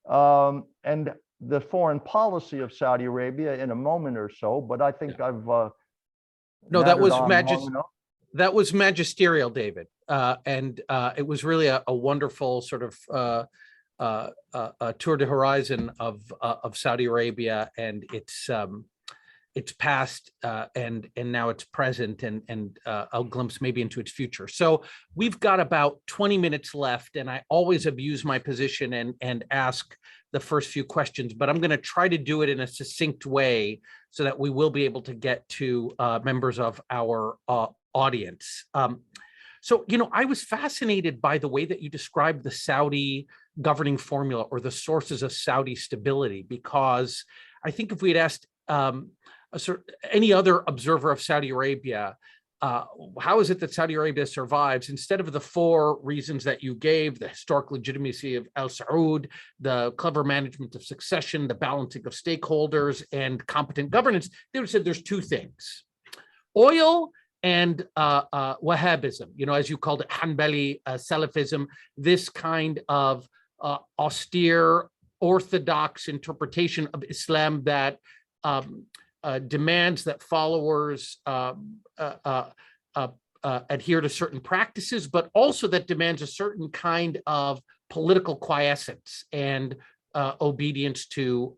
and the foreign policy of Saudi Arabia in a moment or so, but I think I've no, that was magisterial, David, and it was really a wonderful sort of tour de horizon of Saudi Arabia and its past and now its present, and a glimpse maybe into its future. So we've got about 20 minutes left, and I always abuse my position and ask the first few questions, but I'm going to try to do it in a succinct way so that we will be able to get to members of our audience. So, I was fascinated by the way that you described the Saudi governing formula, or the sources of Saudi stability, because I think if we had asked any other observer of Saudi Arabia, uh, how is it that Saudi Arabia survives instead of the four reasons that you gave: the historic legitimacy of Al Saud, the clever management of succession, the balancing of stakeholders, and competent governance? They would have said there's two things: oil and Wahhabism, as you called it, Hanbali Salafism, this kind of austere, orthodox interpretation of Islam that demands that followers adhere to certain practices, but also that demands a certain kind of political quiescence and obedience to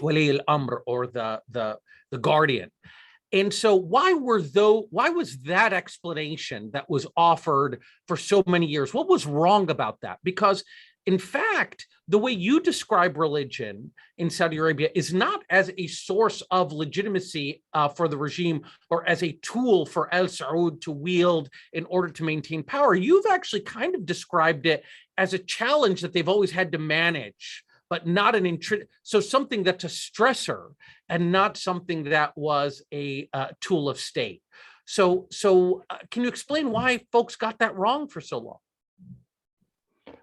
Wali al-Amr, or the guardian. And so why was that explanation that was offered for so many years? What was wrong about that? Because in fact, the way you describe religion in Saudi Arabia is not as a source of legitimacy for the regime, or as a tool for Al Saud to wield in order to maintain power. You've actually kind of described it as a challenge that they've always had to manage, but not an so something that's a stressor and not something that was a tool of state. So can you explain why folks got that wrong for so long?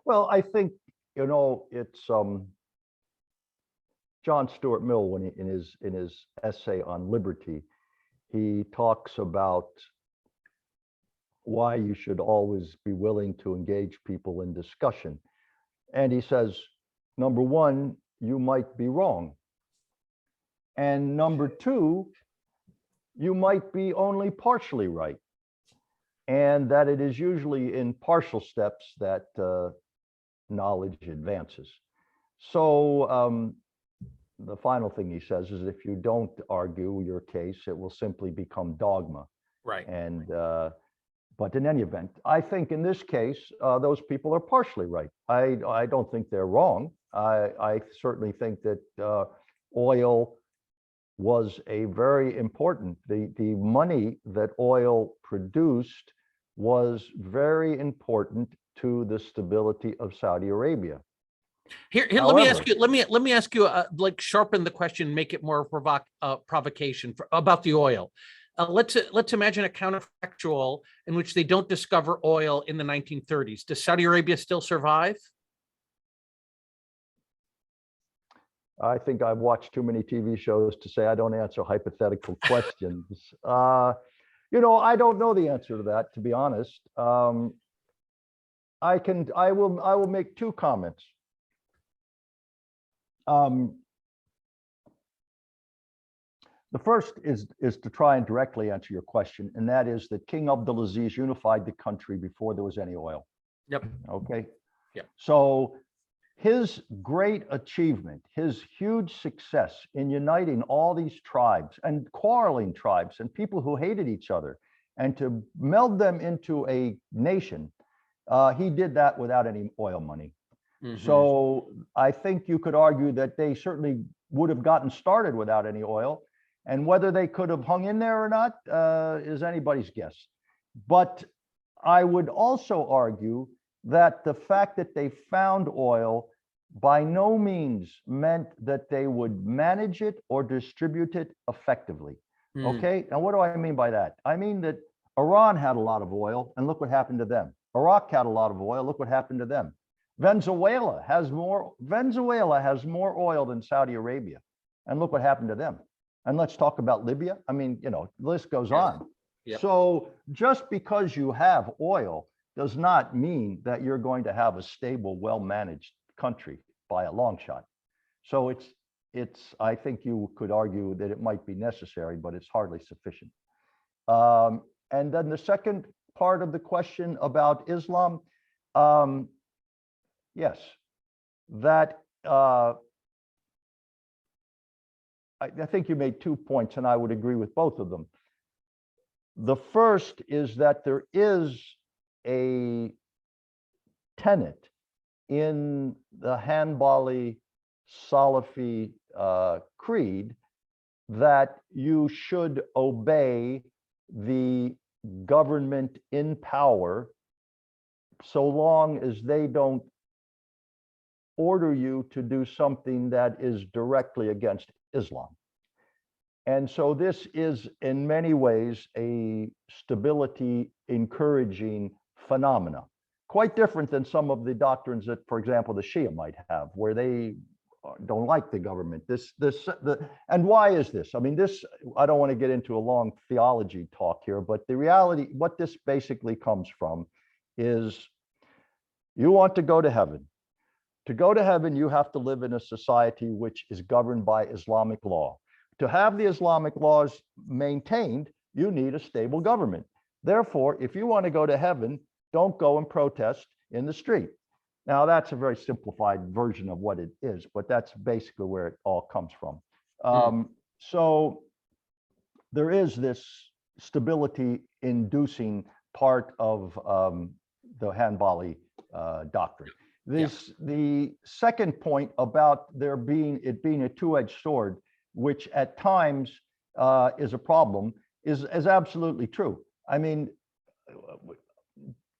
Well, I think, it's John Stuart Mill, when in his essay on liberty, he talks about why you should always be willing to engage people in discussion. And he says, number one, you might be wrong. And number two, you might be only partially right. And that it is usually in partial steps that knowledge advances. So the final thing he says is, if you don't argue your case, it will simply become dogma. Right. And but in any event, I think in this case, those people are partially right. I don't think they're wrong. I certainly think that oil was a very important, the money that oil produced was very important to the stability of Saudi Arabia. Here, let me ask you. Let me ask you. Like, sharpen the question, make it more provocation about the oil. Let's imagine a counterfactual in which they don't discover oil in the 1930s. Does Saudi Arabia still survive? I think I've watched too many TV shows to say I don't answer hypothetical questions. I don't know the answer to that, to be honest. I will make two comments. The first is to try and directly answer your question, and that is that King Abdulaziz unified the country before there was any oil. Yep. Okay. Yep. So his great achievement, his huge success in uniting all these tribes and quarreling tribes and people who hated each other, and to meld them into a nation, he did that without any oil money. Mm-hmm. So I think you could argue that they certainly would have gotten started without any oil, and whether they could have hung in there or not is anybody's guess. But I would also argue that the fact that they found oil by no means meant that they would manage it or distribute it effectively. Okay, now what do I mean by that? I mean that Iran had a lot of oil, and look what happened to them. Iraq had a lot of oil, look what happened to them. Venezuela has more oil than Saudi Arabia, and look what happened to them. And let's talk about Libya. I mean, the list goes on. Yep. So just because you have oil does not mean that you're going to have a stable, well-managed country by a long shot. So I think you could argue that it might be necessary, but it's hardly sufficient. And then the second part of the question about Islam, yes, that I think you made 2 points, and I would agree with both of them. The first is that there is a tenet in the Hanbali Salafi creed that you should obey the government in power so long as they don't order you to do something that is directly against Islam. And so this is in many ways a stability encouraging phenomena, quite different than some of the doctrines that, for example, the Shia might have, where they don't like the government. And why is this? I mean, I don't want to get into a long theology talk here, but the reality, what this basically comes from is you want to go to heaven. To go to heaven, you have to live in a society which is governed by Islamic law. To have the Islamic laws maintained, you need a stable government. Therefore, if you want to go to heaven, don't go and protest in the street. Now, that's a very simplified version of what it is, but that's basically where it all comes from. So there is this stability-inducing part of the Hanbali doctrine. The second point about it being a two-edged sword, which at times is a problem, is absolutely true. I mean,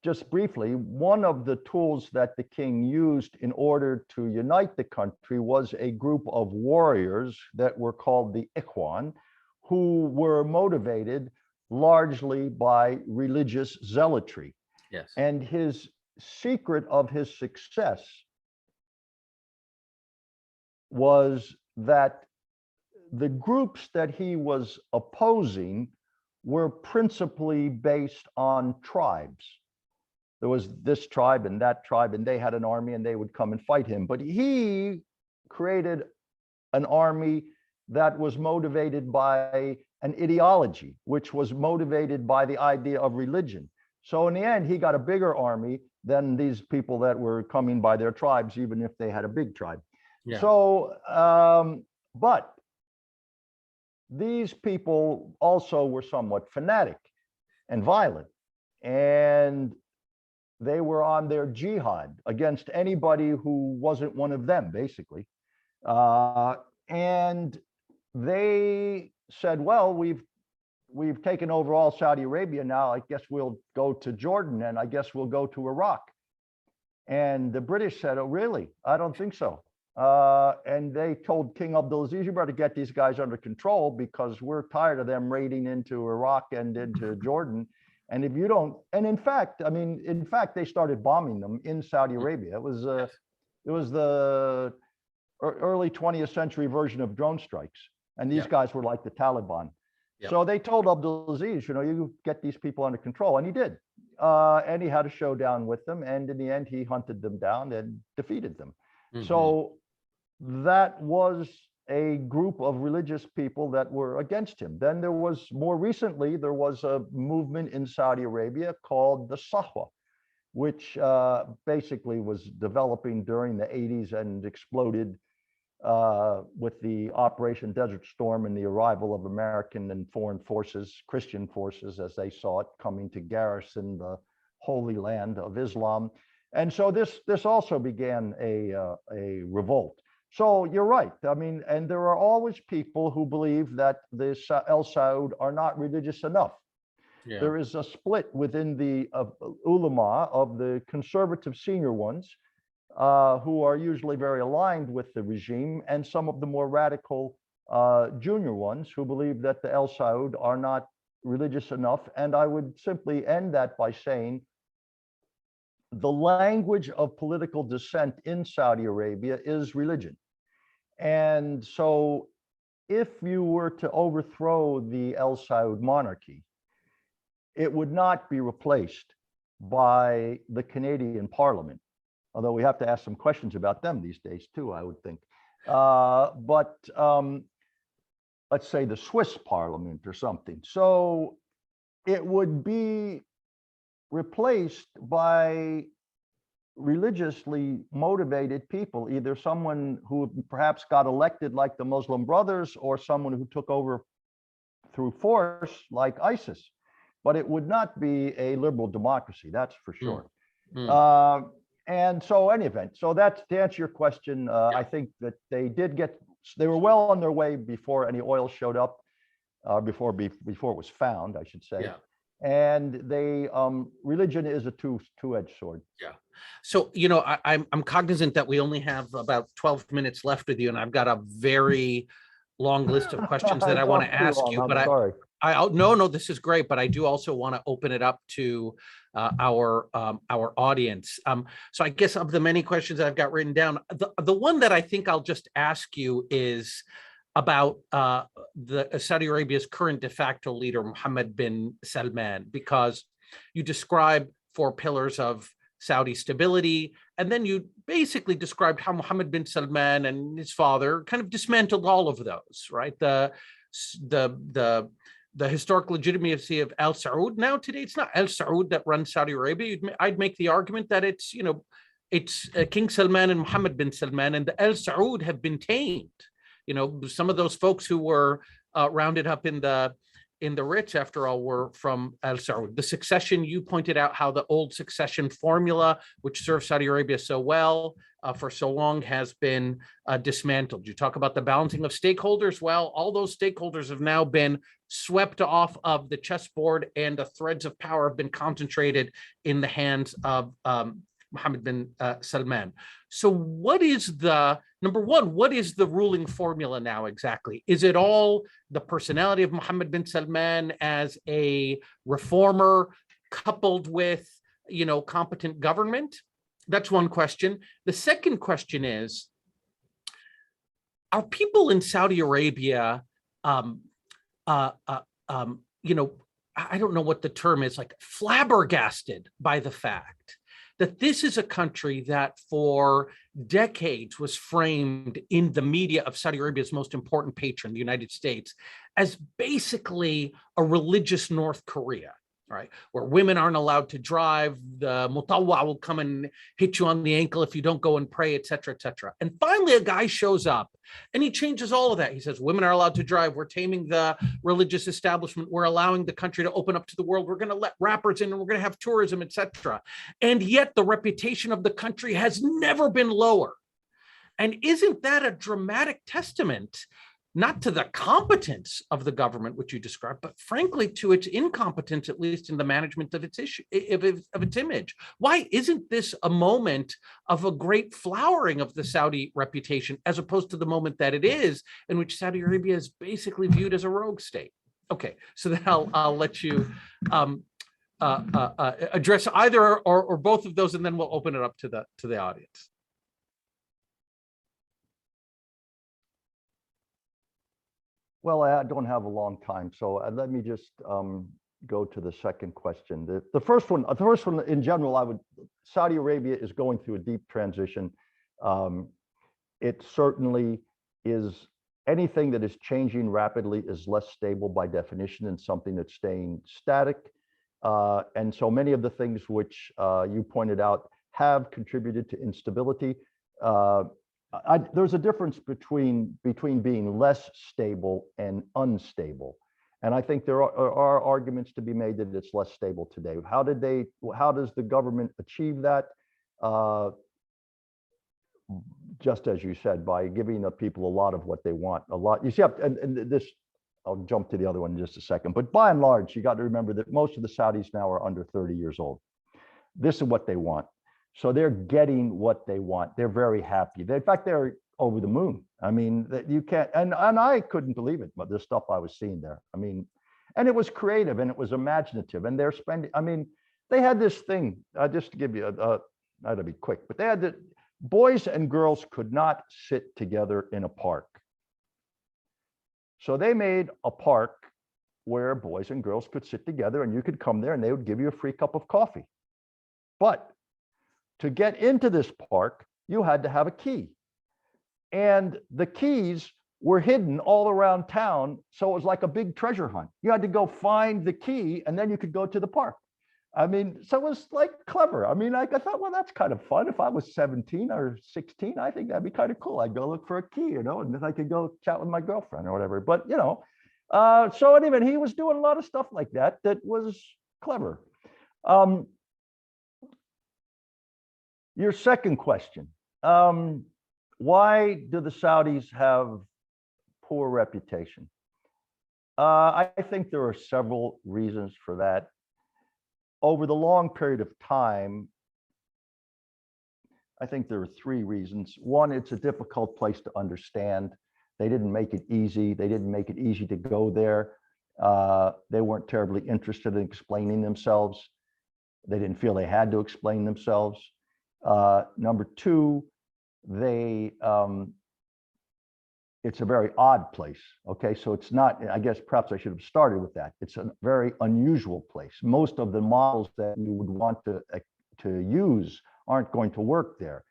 just briefly, one of the tools that the king used in order to unite the country was a group of warriors that were called the Ikhwan, who were motivated largely by religious zealotry. Yes. And his secret of his success was that the groups that he was opposing were principally based on tribes. There was this tribe and that tribe, and they had an army and they would come and fight him. But he created an army that was motivated by an ideology, which was motivated by the idea of religion. So in the end, he got a bigger army than these people that were coming by their tribes, even if they had a big tribe. Yeah. So, but these people also were somewhat fanatic and violent, and they were on their jihad against anybody who wasn't one of them, basically. And they said, well, we've taken over all Saudi Arabia now. I guess we'll go to Jordan, and I guess we'll go to Iraq. And the British said, oh, really? I don't think so. And they told King Abdulaziz, you better get these guys under control because we're tired of them raiding into Iraq and into Jordan. And if you don't, and in fact, they started bombing them in Saudi Arabia. It was the early 20th century version of drone strikes. And these guys were like the Taliban. So they told Abdulaziz, you get these people under control. And he did. And he had a showdown with them. And in the end, he hunted them down and defeated them. Mm-hmm. So that was a group of religious people that were against him. Then more recently, there was a movement in Saudi Arabia called the Sahwa, which basically was developing during the 80s and exploded with the Operation Desert Storm and the arrival of American and foreign forces, Christian forces, as they saw it, coming to garrison the Holy Land of Islam. And so this also began a revolt. So you're right. And there are always people who believe that the El Saud are not religious enough. Yeah. There is a split within the ulama of the conservative senior ones, who are usually very aligned with the regime, and some of the more radical junior ones who believe that the El Saud are not religious enough. And I would simply end that by saying the language of political dissent in Saudi Arabia is religion. And so if you were to overthrow the El Saud monarchy, it would not be replaced by the Canadian Parliament, although we have to ask some questions about them these days too, I would think. But let's say the Swiss Parliament or something. So it would be replaced by religiously motivated people, either someone who perhaps got elected like the Muslim Brothers or someone who took over through force like ISIS. But it would not be a liberal democracy, that's for sure. And so any event, so that's to answer your question. I think that they were well on their way before any oil showed up, before it was found, I should say. Yeah. And religion is a two-edged sword. Yeah. So, I'm cognizant that we only have about 12 minutes left with you, and I've got a very long list of questions that I I want to talked too ask long, you, I'm but sorry. no, this is great, but I do also want to open it up to our audience. So I guess of the many questions I've got written down, the one that I think I'll just ask you is about the Saudi Arabia's current de facto leader, Mohammed bin Salman, because you describe 4 pillars of Saudi stability, and then you basically described how Mohammed bin Salman and his father kind of dismantled all of those, right? The historic legitimacy of Al Saud. Now today, it's not Al Saud that runs Saudi Arabia. I'd make the argument that it's, it's King Salman and Mohammed bin Salman, and the Al Saud have been tamed. Some of those folks who were rounded up in the Ritz, after all, were from Al Saud. The succession, you pointed out how the old succession formula, which served Saudi Arabia so well for so long, has been dismantled. You talk about the balancing of stakeholders. Well, all those stakeholders have now been swept off of the chessboard, and the threads of power have been concentrated in the hands of Mohammed bin Salman. So what is number one, what is the ruling formula now exactly? Is it all the personality of Mohammed bin Salman as a reformer coupled with, competent government? That's one question. The second question is, are people in Saudi Arabia, I don't know what the term is, like flabbergasted by the fact that this is a country that for decades was framed in the media of Saudi Arabia's most important patron, the United States, as basically a religious North Korea, right? Where women aren't allowed to drive, the mutawwa will come and hit you on the ankle if you don't go and pray, et cetera, et cetera. And finally, a guy shows up and he changes all of that. He says, women are allowed to drive. We're taming the religious establishment. We're allowing the country to open up to the world. We're going to let rappers in and we're going to have tourism, et cetera. And yet the reputation of the country has never been lower. And isn't that a dramatic testament, not to the competence of the government, which you described, but frankly to its incompetence, at least in the management of its issue, of its image? Why isn't this a moment of a great flowering of the Saudi reputation, as opposed to the moment that it is, in which Saudi Arabia is basically viewed as a rogue state? Okay, so then I'll let you address either or both of those, and then we'll open it up to the audience. Well, I don't have a long time, so let me just go to the second question. The first one in general, Saudi Arabia is going through a deep transition. It certainly is. Anything that is changing rapidly is less stable by definition than something that's staying static. And so many of the things which you pointed out have contributed to instability. There's a difference between being less stable and unstable. And I think there are arguments to be made that it's less stable today. How does the government achieve that? Just as you said, by giving the people a lot of what they want, you see, and this, I'll jump to the other one in just a second, but by and large, you got to remember that most of the Saudis now are under 30 years old. This is what they want. So they're getting what they want. They're very happy. In fact, they're over the moon. I mean, that you can't, and I couldn't believe it, but the stuff I was seeing there. I mean, and it was creative and it was imaginative, and they're spending, I mean, they had this thing, just to give you that'll be quick, but they had the boys and girls could not sit together in a park. So they made a park where boys and girls could sit together, and you could come there and they would give you a free cup of coffee. But to get into this park, you had to have a key. And the keys were hidden all around town. So it was like a big treasure hunt. You had to go find the key and then you could go to the park. I mean, so it was like clever. I mean, I thought, well, that's kind of fun. If I was 17 or 16, I think that'd be kind of cool. I'd go look for a key, and then I could go chat with my girlfriend or whatever. But, so anyway, he was doing a lot of stuff like that was clever. Your second question, why do the Saudis have poor reputation? I think there are several reasons for that. Over the long period of time, I think there are 3 reasons. One, it's a difficult place to understand. They didn't make it easy. They didn't make it easy to go there. They weren't terribly interested in explaining themselves. They didn't feel they had to explain themselves. Number two, it's a very odd place. Okay, so it's not, I guess perhaps I should have started with that. It's a very unusual place. Most of the models that you would want to use aren't going to work there.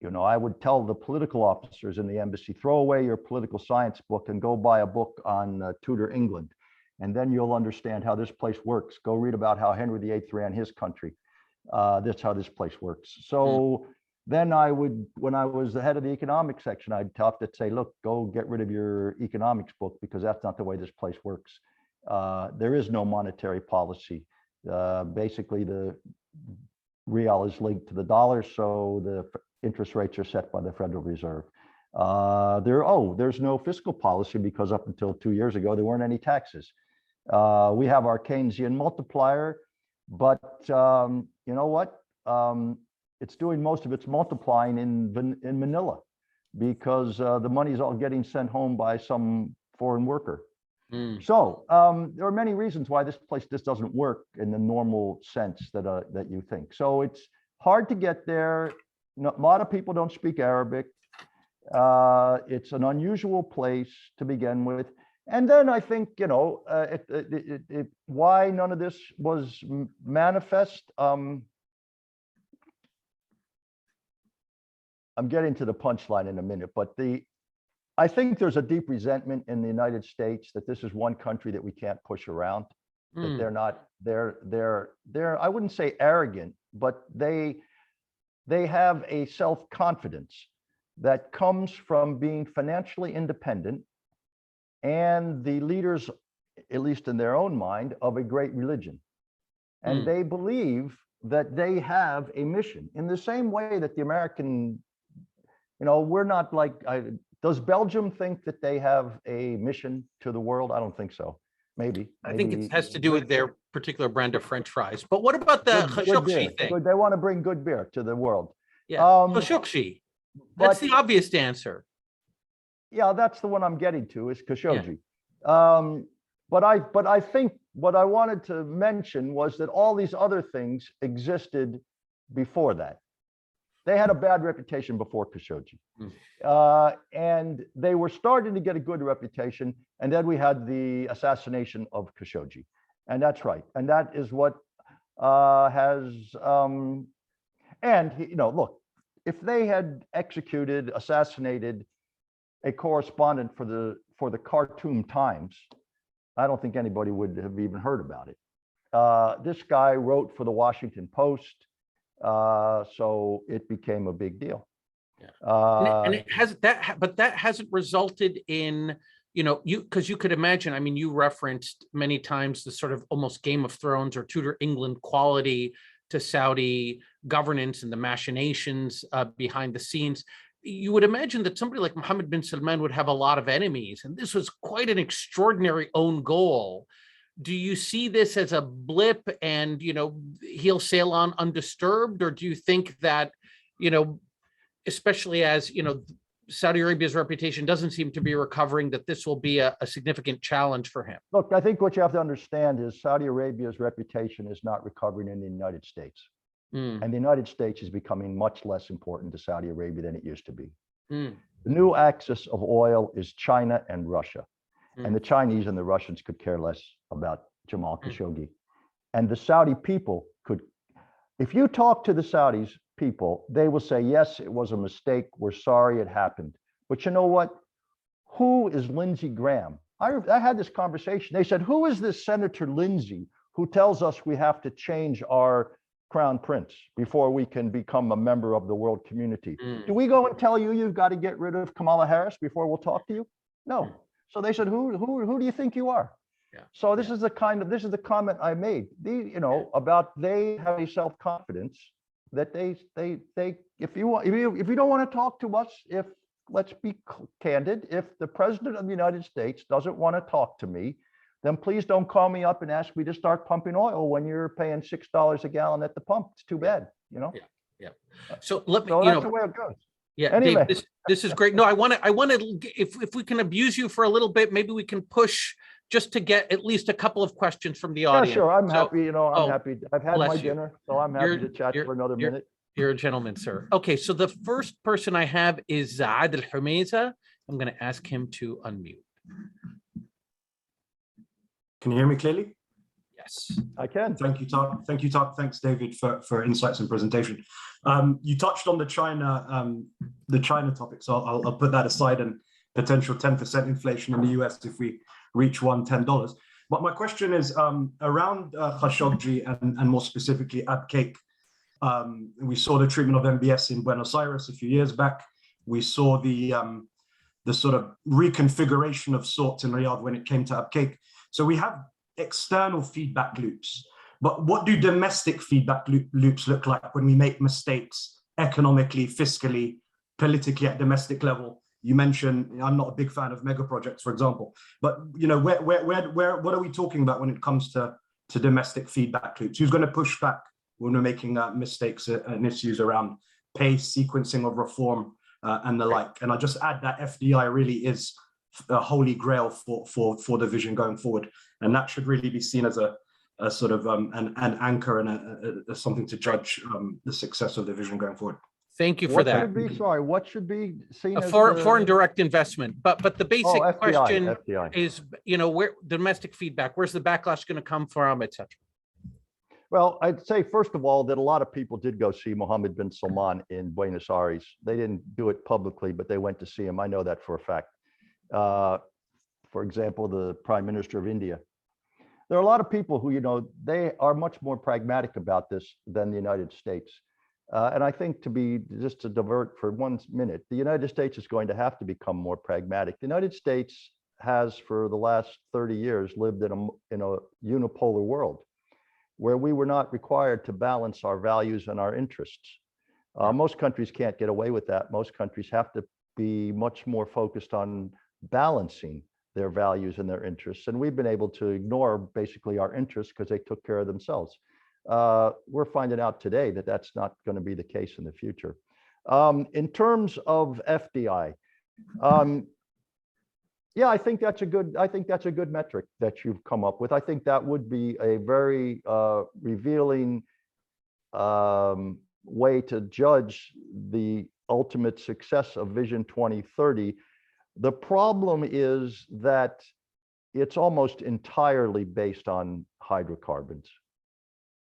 You know, I would tell the political officers in the embassy, throw away your political science book and go buy a book on Tudor England. And then you'll understand how this place works. Go read about how Henry VIII ran his country. That's how this place works. So then I would, when I was the head of the economics section, I'd have to say, look, go get rid of your economics book because that's not the way this place works. There is no monetary policy. Basically, the real is linked to the dollar, so the interest rates are set by the Federal Reserve. There's no fiscal policy because up until 2 years ago, there weren't any taxes. We have our Keynesian multiplier, but you know what? It's doing most of its multiplying in Manila because the money's all getting sent home by some foreign worker. So there are many reasons why this place just doesn't work in the normal sense that you think. So it's hard to get there. A lot of people don't speak Arabic. It's an unusual place to begin with. And then I think, you know, why none of this was manifest. I'm getting to the punchline in a minute, but I think there's a deep resentment in the United States that this is one country that we can't push around, that they're not, they're, I wouldn't say arrogant, but they have a self-confidence that comes from being financially independent and the leaders, at least in their own mind, of a great religion. And they believe that they have a mission in the same way that the American, you know, we're not like, does Belgium think that they have a mission to the world? I don't think so. Maybe. I think it has to do with their particular brand of French fries. But what about the Khashoggi thing? They want to bring good beer to the world. Yeah, Khashoggi. That's the obvious answer. Yeah, that's the one I'm getting to is Khashoggi. Yeah. But I think what I wanted to mention was that all these other things existed before that. They had a bad reputation before Khashoggi. And they were starting to get a good reputation. And then we had the assassination of Khashoggi. And that's right. And that is what and you know, look, if they had assassinated a correspondent for the Khartoum Times, I don't think anybody would have even heard about it. This guy wrote for the Washington Post. So it became a big deal. Yeah. And it has that, but that hasn't resulted in, you know, because you could imagine, I mean, you referenced many times the sort of almost Game of Thrones or Tudor England quality to Saudi governance and the machinations behind the scenes. You would imagine that somebody like Mohammed bin Salman would have a lot of enemies, and this was quite an extraordinary own goal. Do you see this as a blip and, you know, he'll sail on undisturbed? Or do you think that, you know, especially as, you know, Saudi Arabia's reputation doesn't seem to be recovering, that this will be a significant challenge for him? Look, I think what you have to understand is Saudi Arabia's reputation is not recovering in the United States. And the United States is becoming much less important to Saudi Arabia than it used to be. The new axis of oil is China and Russia. And the Chinese and the Russians could care less about Jamal Khashoggi. And the Saudi people could, if you talk to the Saudis people, they will say, yes, it was a mistake. We're sorry it happened. But you know what? Who is Lindsey Graham? I had this conversation. They said, who is this Senator Lindsey who tells us we have to change our crown prince before we can become a member of the world community? Do we go and tell you you've got to get rid of Kamala Harris before we'll talk to you? No. So they said, who do you think you are? Yeah. So this is the comment I made. You know, about they have a self-confidence that they if you don't want to talk to us, let's be candid, if the president of the United States doesn't want to talk to me, then please don't call me up and ask me to start pumping oil when you're paying $6 a gallon at the pump. It's too bad, you know? Yeah. So let me, so that's the way it goes. Yeah, Anyway. Dave, this is great. No, I want to, if we can abuse you for a little bit, maybe we can push just to get at least a couple of questions from the Yeah, audience. sure. I'm So- happy, I'm oh, happy. I've had bless my you. dinner, so I'm happy to chat for another minute. You're a gentleman, sir. Okay, so the first person I have is Zaad Al Humeza. I'm going to ask him to unmute. Can you hear me clearly? Yes. I can. Thank you, Tark. Thank you, Tark. Thanks, David, for insights and presentation. You touched on the China topic, so I'll put that aside, and potential 10% inflation in the US if we reach $110. But my question is around Khashoggi and more specifically Abqaiq. We saw the treatment of MBS in Buenos Aires a few years back. We saw the sort of reconfiguration of sorts in Riyadh when it came to Abqaiq. So we have external feedback loops, but what do domestic feedback loops look like when we make mistakes economically, fiscally, politically at domestic level? You mentioned, I'm not a big fan of mega projects, for example, but what are we talking about when it comes to domestic feedback loops? Who's going to push back when we're making mistakes and issues around pace, sequencing of reform, and the like? And I just add that FDI really is a holy grail for the vision going forward, and that should really be seen as a sort of an anchor and something to judge the success of the vision going forward. Thank you for that. What should be seen as foreign direct investment, but the basic FDI, question FDI. is, where domestic feedback, where's the backlash going to come from, et cetera? Well, I'd say, first of all, that a lot of people did go see Mohammed bin Salman in Buenos Aires. They didn't do it publicly, but they went to see him. I know that for a fact. For example, the Prime Minister of India. There are a lot of people who, they are much more pragmatic about this than the United States. And I think just to divert for 1 minute, the United States is going to have to become more pragmatic. The United States has, for the last 30 years, lived in a unipolar world where we were not required to balance our values and our interests. Most countries can't get away with that. Most countries have to be much more focused on balancing their values and their interests. And we've been able to ignore basically our interests because they took care of themselves. We're finding out today that that's not going to be the case in the future. In terms of FDI, yeah, I think that's a good metric that you've come up with. I think that would be a very revealing way to judge the ultimate success of Vision 2030. The problem is that it's almost entirely based on hydrocarbons.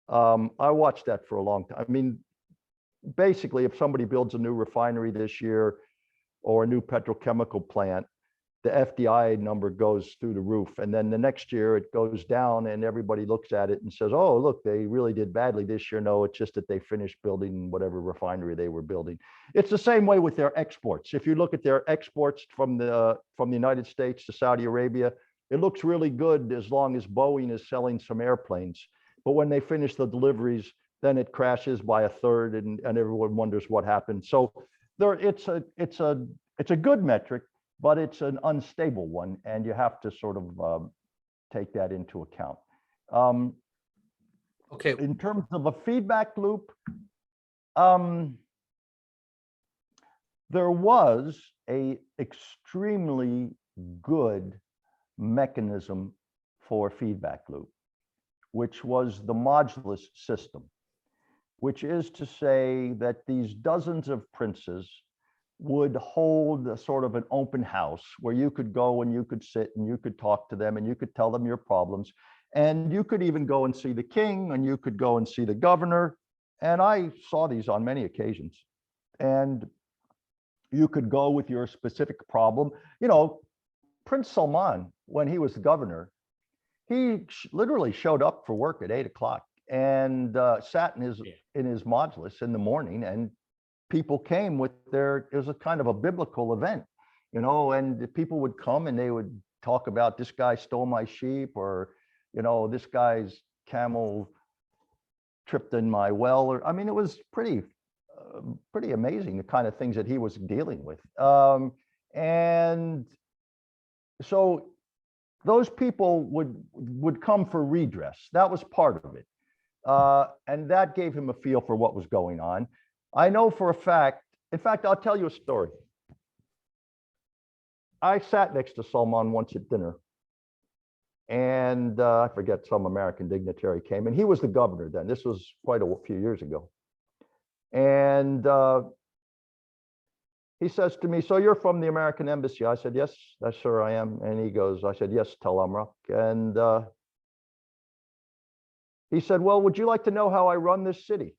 I watched that for a long time. I mean, basically, if somebody builds a new refinery this year or a new petrochemical plant, the FDI number goes through the roof. And then the next year it goes down and everybody looks at it and says, oh, look, they really did badly this year. No, it's just that they finished building whatever refinery they were building. It's the same way with their exports. If you look at their exports from the United States to Saudi Arabia, it looks really good as long as Boeing is selling some airplanes. But when they finish the deliveries, then it crashes by a third and everyone wonders what happened. So it's a good metric, but it's an unstable one, and you have to sort of take that into account. Okay. In terms of a feedback loop, there was an extremely good mechanism for feedback loop, which was the modulus system, which is to say that these dozens of princes would hold a sort of an open house where you could go and you could sit and you could talk to them and you could tell them your problems. And you could even go and see the king and you could go and see the governor. And I saw these on many occasions. And you could go with your specific problem. Prince Salman, when he was the governor, he literally showed up for work at 8 o'clock and sat in his modulus in the morning, and people came with it was a kind of a biblical event, and the people would come and they would talk about, this guy stole my sheep, or, this guy's camel tripped in my well, or, I mean, it was pretty amazing, the kind of things that he was dealing with. And so those people would come for redress. That was part of it. And that gave him a feel for what was going on. I know for a fact In fact, I'll tell you a story. I sat next to Salman once at dinner, and I forget, some American dignitary came, and he was the governor then. This was quite a few years ago. And he says to me, "So you're from the American Embassy?" I said, "Yes, sir, I am." And he goes, I said, "Yes, Tal Amrak." And he said, "Well, would you like to know how I run this city?"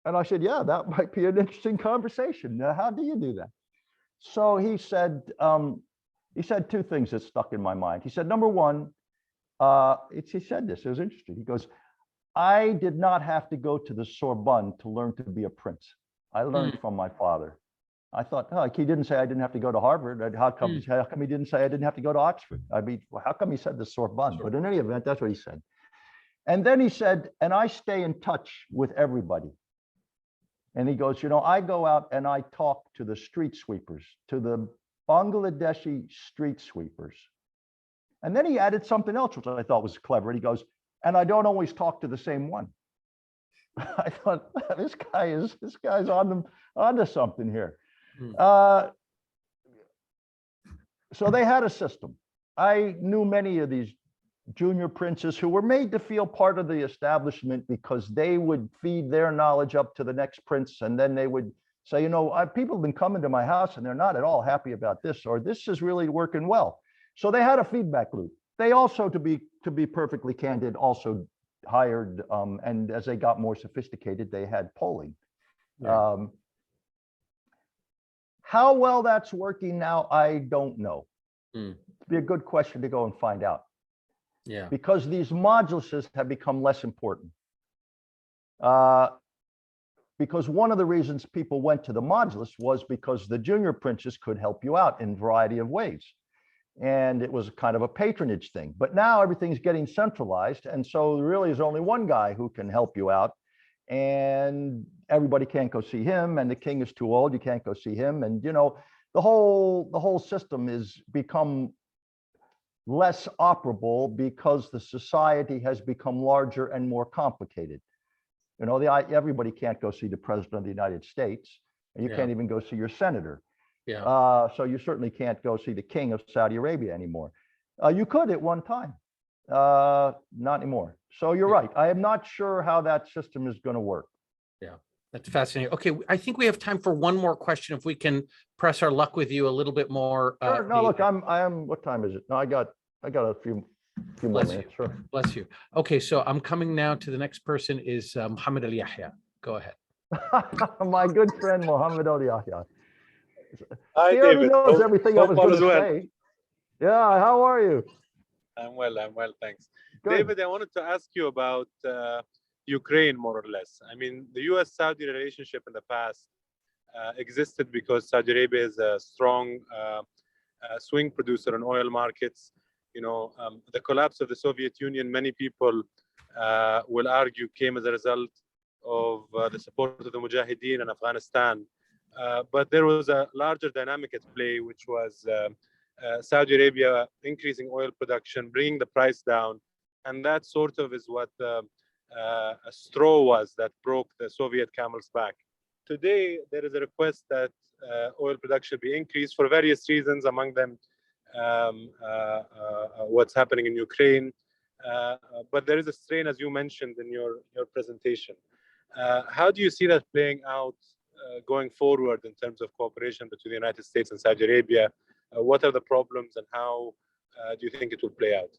And I said, "Yeah, that might be an interesting conversation. How do you do that?" So he said two things that stuck in my mind. He said, number one, he said this, it was interesting. He goes, "I did not have to go to the Sorbonne to learn to be a prince. I learned from my father." I thought, oh, he didn't say I didn't have to go to Harvard. How come he didn't say I didn't have to go to Oxford? I mean, well, how come he said the Sorbonne? But in any event, that's what he said. And then he said, "And I stay in touch with everybody." And he goes, "I go out and I talk to the street sweepers, to the Bangladeshi street sweepers." And then he added something else, which I thought was clever. And he goes, "And I don't always talk to the same one." I thought, this guy's onto something here. So they had a system. I knew many of these junior princes who were made to feel part of the establishment because they would feed their knowledge up to the next prince, and then they would say, people have been coming to my house and they're not at all happy about this, or this is really working well. So they had a feedback loop. They also, to be perfectly candid, also hired, and as they got more sophisticated, they had polling. Yeah. How well that's working now, I don't know. It'd be a good question to go and find out. Yeah. Because these moduluses have become less important. Because one of the reasons people went to the modulus was because the junior princes could help you out in a variety of ways. And it was kind of a patronage thing. But now everything's getting centralized. And so there really is only one guy who can help you out. And everybody can't go see him. And the king is too old. You can't go see him. And, the whole system is become less operable because the society has become larger and more complicated. Everybody can't go see the president of the United States, and you can't even go see your senator. Yeah. So you certainly can't go see the king of Saudi Arabia anymore. You could at one time, not anymore. So you're right. I am not sure how that system is going to work. Yeah, that's fascinating. Okay, I think we have time for one more question. If we can press our luck with you a little bit more. Sure. No, look, I am. What time is it? No, I got a few more minutes. Sure. Bless you. Okay, so I'm coming now to the next person is Mohammed Ali Yahya. Go ahead. My good friend Mohammed Ali Yahya. Hi, he already David. knows everything I was going to well. say. Yeah, how are you? I'm well, thanks. Good. David, I wanted to ask you about Ukraine, more or less. I mean, the US-Saudi relationship in the past existed because Saudi Arabia is a strong swing producer in oil markets. The collapse of the Soviet Union, many people will argue, came as a result of the support of the Mujahideen in Afghanistan. But there was a larger dynamic at play, which was Saudi Arabia increasing oil production, bringing the price down. And that sort of is what a straw was that broke the Soviet camel's back. Today, there is a request that oil production be increased for various reasons, among them what's happening in Ukraine. But there is a strain, as you mentioned in your presentation. How do you see that playing out going forward in terms of cooperation between the United States and Saudi Arabia? What are the problems and how do you think it will play out?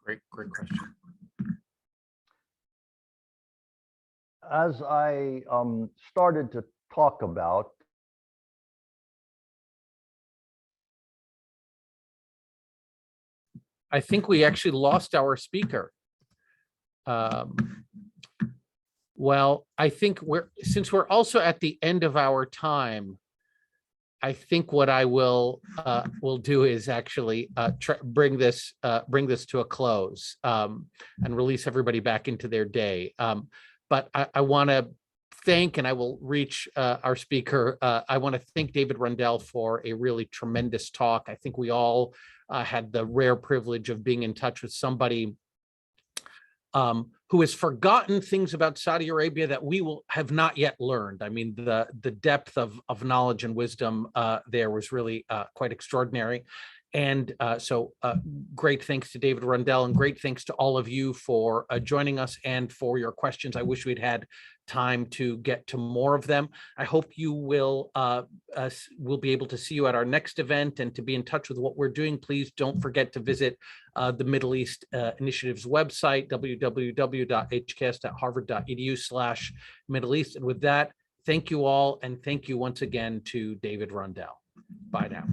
Great question. As I started to talk about, I think we actually lost our speaker. Well, I think since we're also at the end of our time, I think what I will do is actually bring this to a close and release everybody back into their day. But I want to thank, and I will reach our speaker. I want to thank David Rundell for a really tremendous talk. I think we all had the rare privilege of being in touch with somebody who has forgotten things about Saudi Arabia that we will have not yet learned. I mean, the depth of knowledge and wisdom there was really quite extraordinary. And so great thanks to David Rundell, and great thanks to all of you for joining us and for your questions. I wish we'd had time to get to more of them. I hope you will be able to see you at our next event and to be in touch with what we're doing. Please don't forget to visit the Middle East Initiative's website, www.hcast.harvard.edu/Middle East. And with that, thank you all, and thank you once again to David Rundell. Bye now.